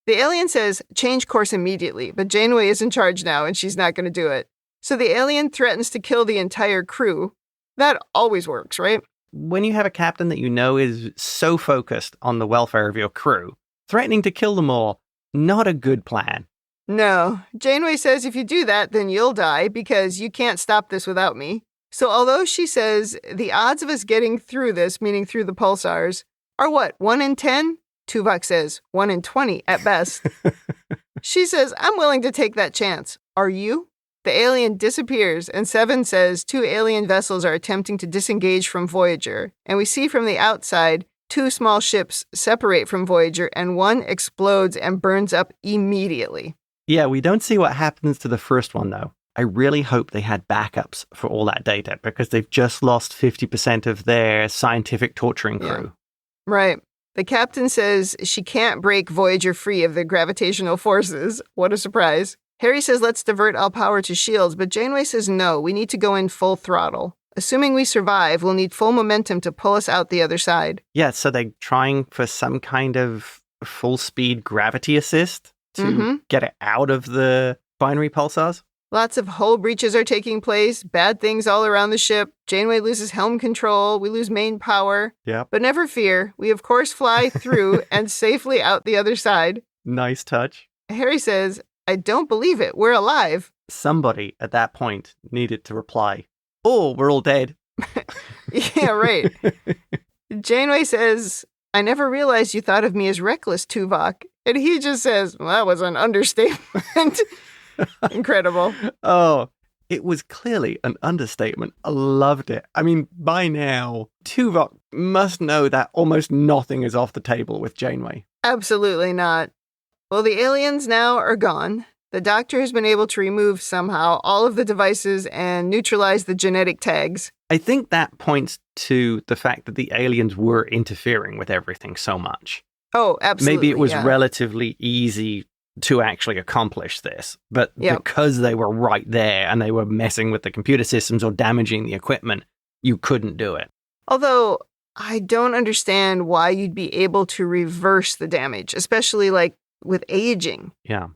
The alien says, change course immediately, but Janeway is in charge now and she's not going to do it. So the alien threatens to kill the entire crew. That always works, right? When you have a captain that you know is so focused on the welfare of your crew, threatening to kill them all, not a good plan. No. Janeway says if you do that, then you'll die because you can't stop this without me. So although she says the odds of us getting through this, meaning through the pulsars, are what, 1 in 10? Tuvok says 1 in 20 at best. She says, I'm willing to take that chance. Are you? The alien disappears, and 7 says 2 alien vessels are attempting to disengage from Voyager, and we see from the outside 2 small ships separate from Voyager, and one explodes and burns up immediately. Yeah, we don't see what happens to the first one, though. I really hope they had backups for all that data, because they've just lost 50% of their scientific torturing crew. Yeah. Right. The captain says she can't break Voyager free of the gravitational forces. What a surprise. Harry says let's divert all power to shields, but Janeway says no, we need to go in full throttle. Assuming we survive, we'll need full momentum to pull us out the other side. Yeah, so they're trying for some kind of full-speed gravity assist to get it out of the binary pulsars. Lots of hull breaches are taking place, bad things all around the ship. Janeway loses helm control, we lose main power. Yeah. But never fear, we of course fly through and safely out the other side. Nice touch. Harry says, I don't believe it. We're alive. Somebody at that point needed to reply, oh, we're all dead. Yeah, right. Janeway says, I never realized you thought of me as reckless, Tuvok. And he just says, well, that was an understatement. Incredible. Oh, it was clearly an understatement. I loved it. I mean, by now, Tuvok must know that almost nothing is off the table with Janeway. Absolutely not. Well, the aliens now are gone. The doctor has been able to remove somehow all of the devices and neutralize the genetic tags. I think that points to the fact that the aliens were interfering with everything so much. Oh, absolutely. Maybe it was relatively easy to actually accomplish this, but because they were right there and they were messing with the computer systems or damaging the equipment, you couldn't do it. Although I don't understand why you'd be able to reverse the damage, especially like with aging. Yeah.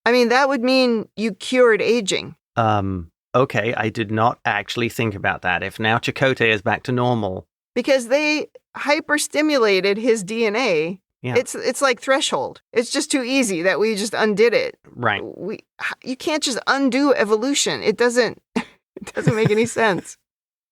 I mean, that would mean you cured aging. Okay, I did not actually think about that. If now Chakotay is back to normal. Because they hyperstimulated his DNA. Yeah. It's like threshold. It's just too easy that we just undid it. Right. You can't just undo evolution. It doesn't make any sense.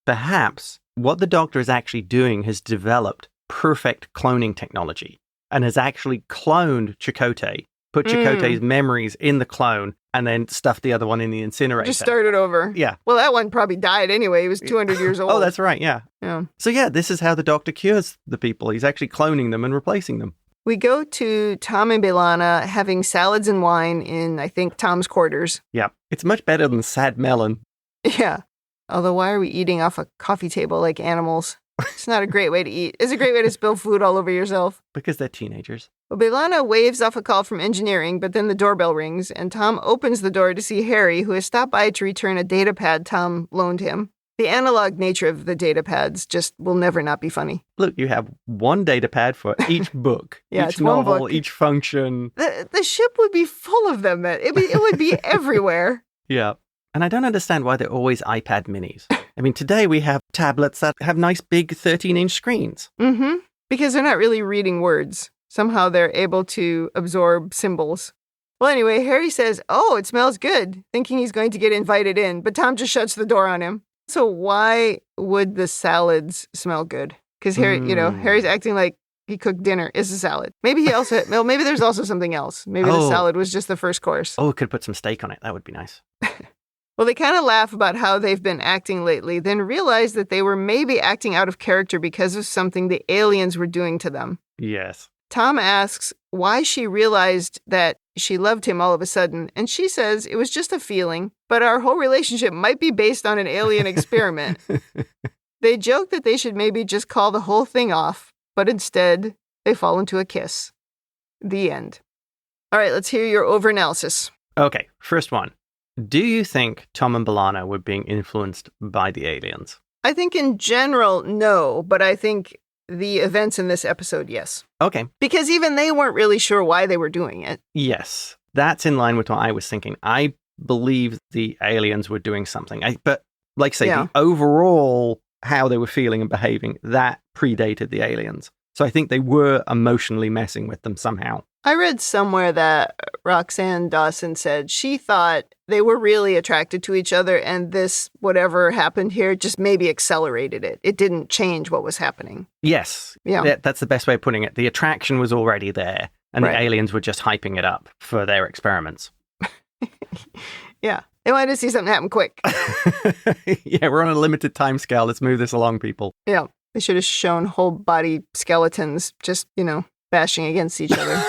Perhaps what the Doctor is actually doing has developed perfect cloning technology and has actually cloned Chakotay, put Chakotay's memories in the clone, and then stuffed the other one in the incinerator. Just started over. Yeah. Well, that one probably died anyway. He was 200 years old. Oh, that's right. Yeah. Yeah. So yeah, this is how the Doctor cures the people. He's actually cloning them and replacing them. We go to Tom and B'Elanna having salads and wine in, I think, Tom's quarters. Yeah. It's much better than sad melon. Yeah. Although, why are we eating off a coffee table like animals? It's not a great way to eat. It's a great way to spill food all over yourself. Because they're teenagers. Well, B'Elanna waves off a call from engineering, but then the doorbell rings, and Tom opens the door to see Harry, who has stopped by to return a data pad Tom loaned him. The analog nature of the data pads just will never not be funny. Look, you have one data pad for each book, Yeah, each it's one novel, book. each function. The ship would be full of them. It would be everywhere. Yeah. And I don't understand why they're always iPad minis. I mean, today we have tablets that have nice big 13-inch screens. Mm-hmm. Because they're not really reading words. Somehow they're able to absorb symbols. Well, anyway, Harry says, "Oh, it smells good," thinking he's going to get invited in, but Tom just shuts the door on him. So why would the salads smell good? Because Harry, Harry's acting like he cooked dinner. It's a salad. Maybe maybe there's also something else. Maybe the salad was just the first course. Oh, could put some steak on it. That would be nice. Well, they kind of laugh about how they've been acting lately, then realize that they were maybe acting out of character because of something the aliens were doing to them. Yes. Tom asks why she realized that she loved him all of a sudden, and she says it was just a feeling, but our whole relationship might be based on an alien experiment. They joke that they should maybe just call the whole thing off, but instead, they fall into a kiss. The end. All right, let's hear your overanalysis. Okay, first one. Do you think Tom and B'Elanna were being influenced by the aliens? I think in general, no, but I think the events in this episode, yes. Okay. Because even they weren't really sure why they were doing it. Yes, that's in line with what I was thinking. I believe the aliens were doing something. But like I say, the overall how they were feeling and behaving, that predated the aliens. So I think they were emotionally messing with them somehow. I read somewhere that Roxanne Dawson said she thought they were really attracted to each other, and this, whatever happened here, just maybe accelerated it. It didn't change what was happening. Yes. Yeah. That's the best way of putting it. The attraction was already there, and the aliens were just hyping it up for their experiments. Yeah. They wanted to see something happen quick. Yeah, we're on a limited time scale. Let's move this along, people. Yeah. They should have shown whole body skeletons just, bashing against each other.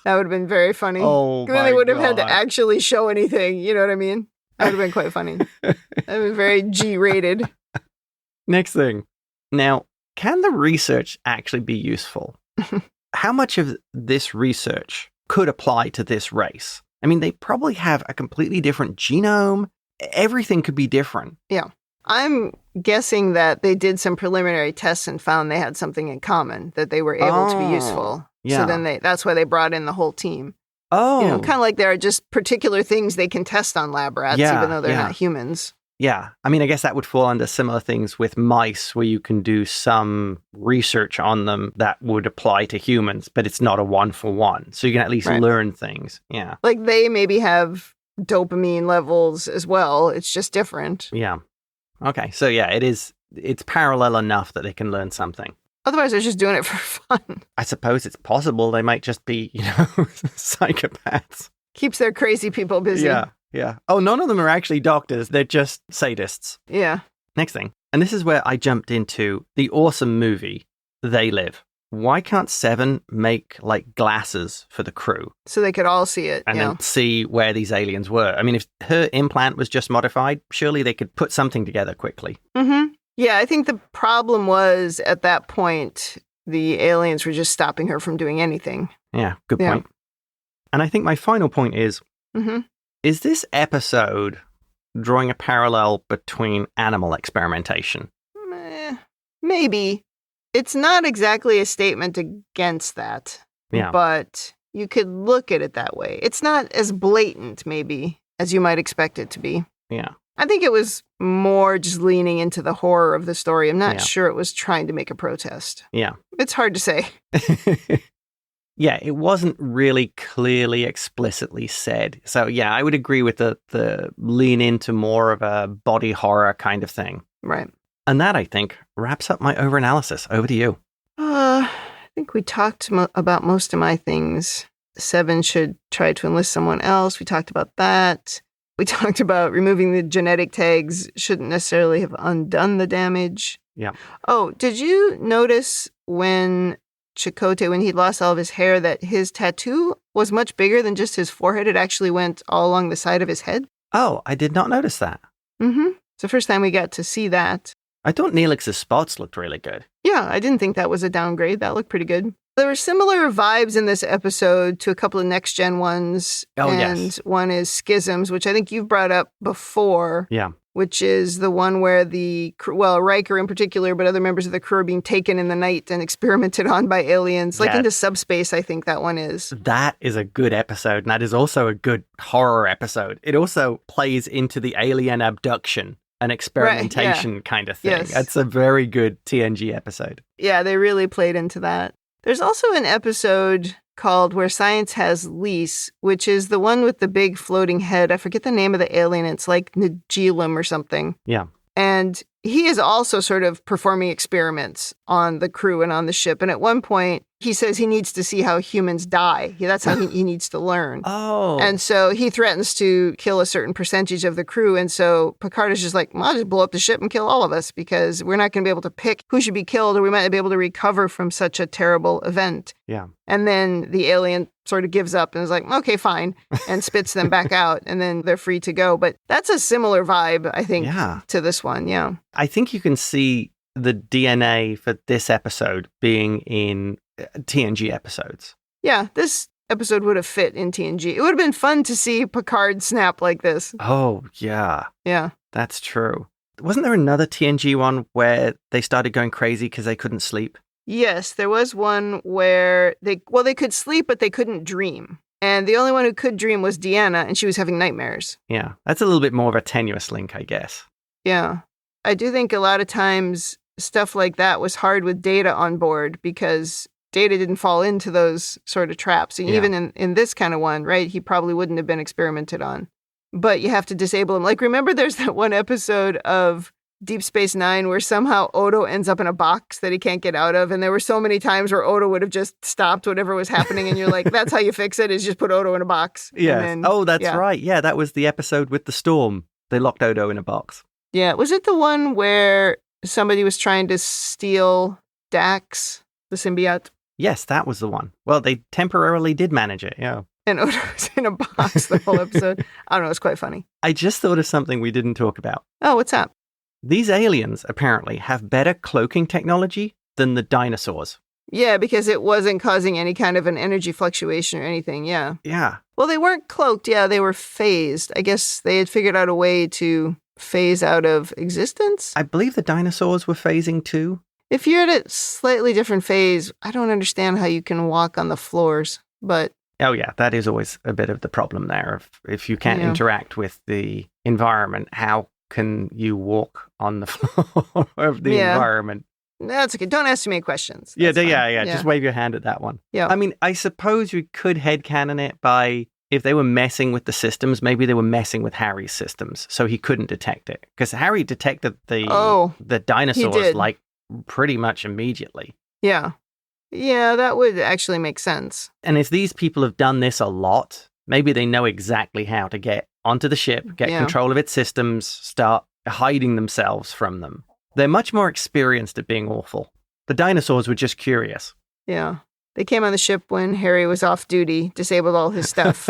That would have been very funny. Oh, then they wouldn't have had to actually show anything. You know what I mean? That would have been quite funny. That would have been very G-rated. Next thing. Now, can the research actually be useful? How much of this research could apply to this race? I mean, they probably have a completely different genome. Everything could be different. Yeah. I'm guessing that they did some preliminary tests and found they had something in common, that they were able to be useful. Yeah. So then that's why they brought in the whole team. Oh. Kind of like there are just particular things they can test on lab rats, even though they're not humans. Yeah. I mean, I guess that would fall under similar things with mice, where you can do some research on them that would apply to humans, but it's not a one-for-one. So you can at least learn things. Yeah. Like they maybe have dopamine levels as well. It's just different. Yeah. Okay. So yeah, it's parallel enough that they can learn something. Otherwise, they're just doing it for fun. I suppose it's possible they might just be, psychopaths. Keeps their crazy people busy. Yeah. Oh, none of them are actually doctors. They're just sadists. Yeah. Next thing. And this is where I jumped into the awesome movie, They Live. why can't Seven make, like, glasses for the crew? So they could all see it. And then see where these aliens were. I mean, if her implant was just modified, surely they could put something together quickly. Mm-hmm. Yeah, I think the problem was, at that point, the aliens were just stopping her from doing anything. Yeah, good point. And I think my final point is, is this episode drawing a parallel between animal experimentation? Maybe. It's not exactly a statement against that. Yeah. But you could look at it that way. It's not as blatant, maybe, as you might expect it to be. Yeah. I think it was more just leaning into the horror of the story. I'm not sure it was trying to make a protest. Yeah. It's hard to say. Yeah, it wasn't really clearly explicitly said. So, yeah, I would agree with the lean into more of a body horror kind of thing. Right. And that, I think, wraps up my overanalysis. Over to you. I think we talked about most of my things. Seven should try to enlist someone else. We talked about that. We talked about removing the genetic tags shouldn't necessarily have undone the damage. Yeah. Oh, did you notice when Chakotay, when he'd lost all of his hair, that his tattoo was much bigger than just his forehead? It actually went all along the side of his head. Oh, I did not notice that. Mm-hmm. It's the first time we got to see that. I thought Neelix's spots looked really good. Yeah, I didn't think that was a downgrade. That looked pretty good. There were similar vibes in this episode to a couple of next-gen ones. Oh, and yes. One is Schisms, which I think you've brought up before. Yeah. Which is the one where Riker in particular, but other members of the crew are being taken in the night and experimented on by aliens, like into subspace, I think that one is. That is a good episode, and that is also a good horror episode. It also plays into the alien abduction and experimentation kind of thing. Yes. That's a very good TNG episode. Yeah, they really played into that. There's also an episode called Where Science Has Lease, which is the one with the big floating head. I forget the name of the alien. It's like Nagilum or something. Yeah. And he is also sort of performing experiments on the crew and on the ship. And at one point, he says he needs to see how humans die. That's how he needs to learn. Oh. And so he threatens to kill a certain percentage of the crew. And so Picard is just like, well, I'll just blow up the ship and kill all of us because we're not going to be able to pick who should be killed, or we might not be able to recover from such a terrible event. Yeah. And then the alien sort of gives up and is like, okay, fine, and spits them back out, and then they're free to go. But that's a similar vibe, I think, to this one. Yeah. I think you can see the DNA for this episode being in TNG episodes. Yeah, this episode would have fit in TNG. It would have been fun to see Picard snap like this. Oh, yeah. Yeah. That's true. Wasn't there another TNG one where they started going crazy because they couldn't sleep? Yes, there was one where they could sleep, but they couldn't dream. And the only one who could dream was Deanna, and she was having nightmares. Yeah, that's a little bit more of a tenuous link, I guess. Yeah. I do think a lot of times stuff like that was hard with Data on board because Data didn't fall into those sort of traps. And even in this kind of one, right, he probably wouldn't have been experimented on. But you have to disable him. Like, remember there's that one episode of Deep Space Nine where somehow Odo ends up in a box that he can't get out of. And there were so many times where Odo would have just stopped whatever was happening. And you're like, that's how you fix it, is just put Odo in a box. Yeah. Oh, that's right. Yeah, that was the episode with the storm. They locked Odo in a box. Yeah. Was it the one where somebody was trying to steal Dax, the symbiote? Yes, that was the one. Well, they temporarily did manage it, yeah. And Odo was in a box the whole episode. I don't know, it's quite funny. I just thought of something we didn't talk about. Oh, what's that? These aliens apparently have better cloaking technology than the dinosaurs. Yeah, because it wasn't causing any kind of an energy fluctuation or anything, yeah. Yeah. Well, they weren't cloaked, they were phased. I guess they had figured out a way to phase out of existence. I believe the dinosaurs were phasing too. If you're at a slightly different phase, I don't understand how you can walk on the floors, but... Oh, yeah, that is always a bit of the problem there. If you can't interact with the environment, how can you walk on the floor of the environment? That's okay. Don't ask too many questions. Yeah. Just wave your hand at that one. Yeah. I mean, I suppose you could headcanon it by, if they were messing with the systems, maybe they were messing with Harry's systems, so he couldn't detect it. Because Harry detected the dinosaurs, like, pretty much immediately. Yeah. Yeah, that would actually make sense. And if these people have done this a lot, maybe they know exactly how to get onto the ship, get control of its systems, start hiding themselves from them. They're much more experienced at being awful. The dinosaurs were just curious. Yeah. They came on the ship when Harry was off duty, disabled all his stuff.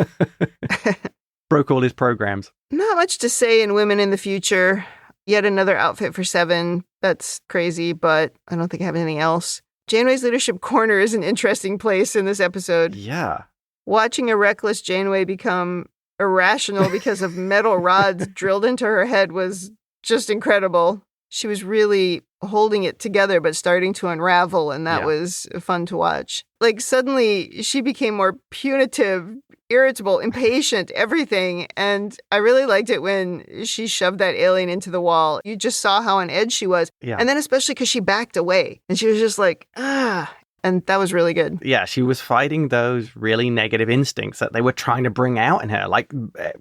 Broke all his programs. Not much to say in Women in the Future. Yet another outfit for Seven. That's crazy, but I don't think I have anything else. Janeway's leadership corner is an interesting place in this episode. Yeah. Watching a reckless Janeway become irrational because of metal rods drilled into her head was just incredible. She was really holding it together, but starting to unravel, and that was fun to watch. Like, suddenly, she became more punitive, irritable, impatient, everything, and I really liked it when she shoved that alien into the wall. You just saw how on edge she was, and then especially because she backed away, and she was just like, and that was really good. Yeah, she was fighting those really negative instincts that they were trying to bring out in her, like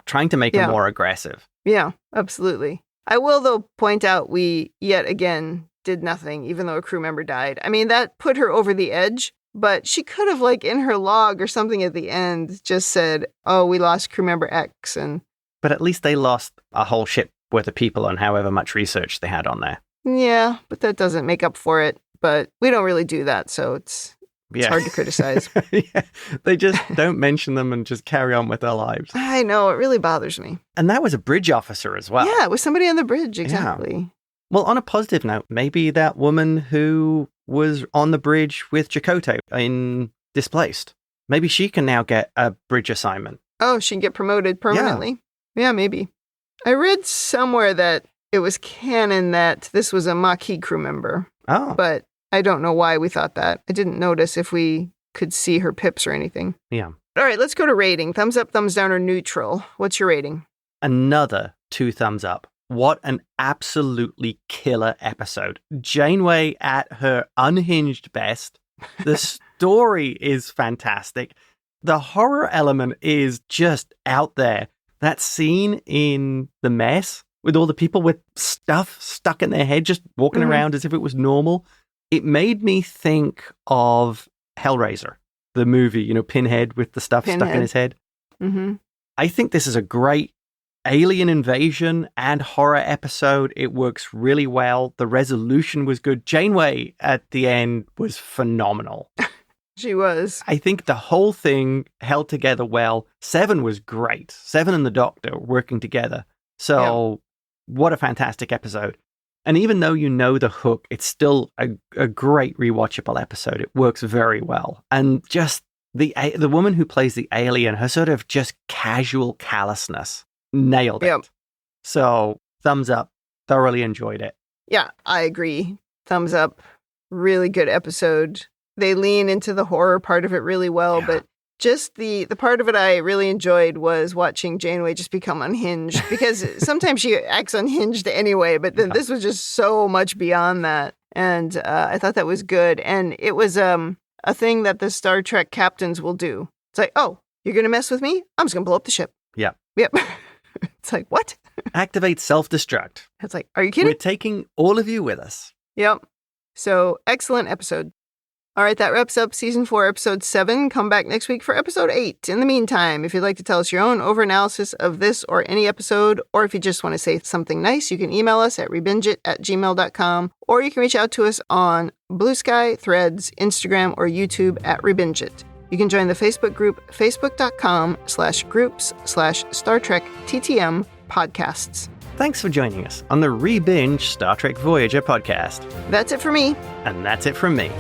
trying to make her more aggressive. Yeah, absolutely. I will, though, point out we, yet again, did nothing, even though a crew member died. I mean, that put her over the edge, but she could have, like, in her log or something at the end, just said, oh, we lost crew member X. But at least they lost a whole ship worth of people and however much research they had on there. Yeah, but that doesn't make up for it. But we don't really do that, so it's hard to criticize. They just don't mention them and just carry on with their lives. I know, it really bothers me. And that was a bridge officer as well. Yeah, it was somebody on the bridge, exactly. Yeah. Well, on a positive note, maybe that woman who was on the bridge with Chakotay in Displaced, maybe she can now get a bridge assignment. Oh, she can get promoted permanently? Yeah, maybe. I read somewhere that it was canon that this was a Maquis crew member. Oh. But I don't know why we thought that. I didn't notice if we could see her pips or anything. Yeah. All right, let's go to rating. Thumbs up, thumbs down, or neutral. What's your rating? Another 2 thumbs up. What an absolutely killer episode. Janeway at her unhinged best. The story is fantastic. The horror element is just out there. That scene in The Mess with all the people with stuff stuck in their head, just walking around as if it was normal. It made me think of Hellraiser, the movie, you know, Pinhead with the stuff stuck in his head. Mm-hmm. I think this is a great alien invasion and horror episode. It works really well. The resolution was good. Janeway at the end was phenomenal. She was. I think the whole thing held together well. Seven was great. Seven and the Doctor working together. So what a fantastic episode. And even though you know the hook, it's still a great rewatchable episode. It works very well. And just the woman who plays the alien, her sort of just casual callousness, nailed it. So thumbs up. Thoroughly enjoyed it. Yeah, I agree. Thumbs up. Really good episode. They lean into the horror part of it really well, but just the part of it I really enjoyed was watching Janeway just become unhinged, because sometimes she acts unhinged anyway, but then this was just so much beyond that. And I thought that was good. And it was a thing that the Star Trek captains will do. It's like, oh, you're going to mess with me? I'm just going to blow up the ship. Yeah. Yep. It's like, what? Activate self-destruct. It's like, are you kidding? We're taking all of you with us. Yep. So, excellent episode. All right, that wraps up Season 4, Episode 7. Come back next week for Episode 8. In the meantime, if you'd like to tell us your own overanalysis of this or any episode, or if you just want to say something nice, you can email us at ReBingeIT@gmail.com, or you can reach out to us on Blue Sky, Threads, Instagram, or YouTube at ReBingeIT. You can join the Facebook group, facebook.com/groups/Star Trek TTM podcasts. Thanks for joining us on the ReBinge Star Trek Voyager podcast. That's it for me. And that's it from me.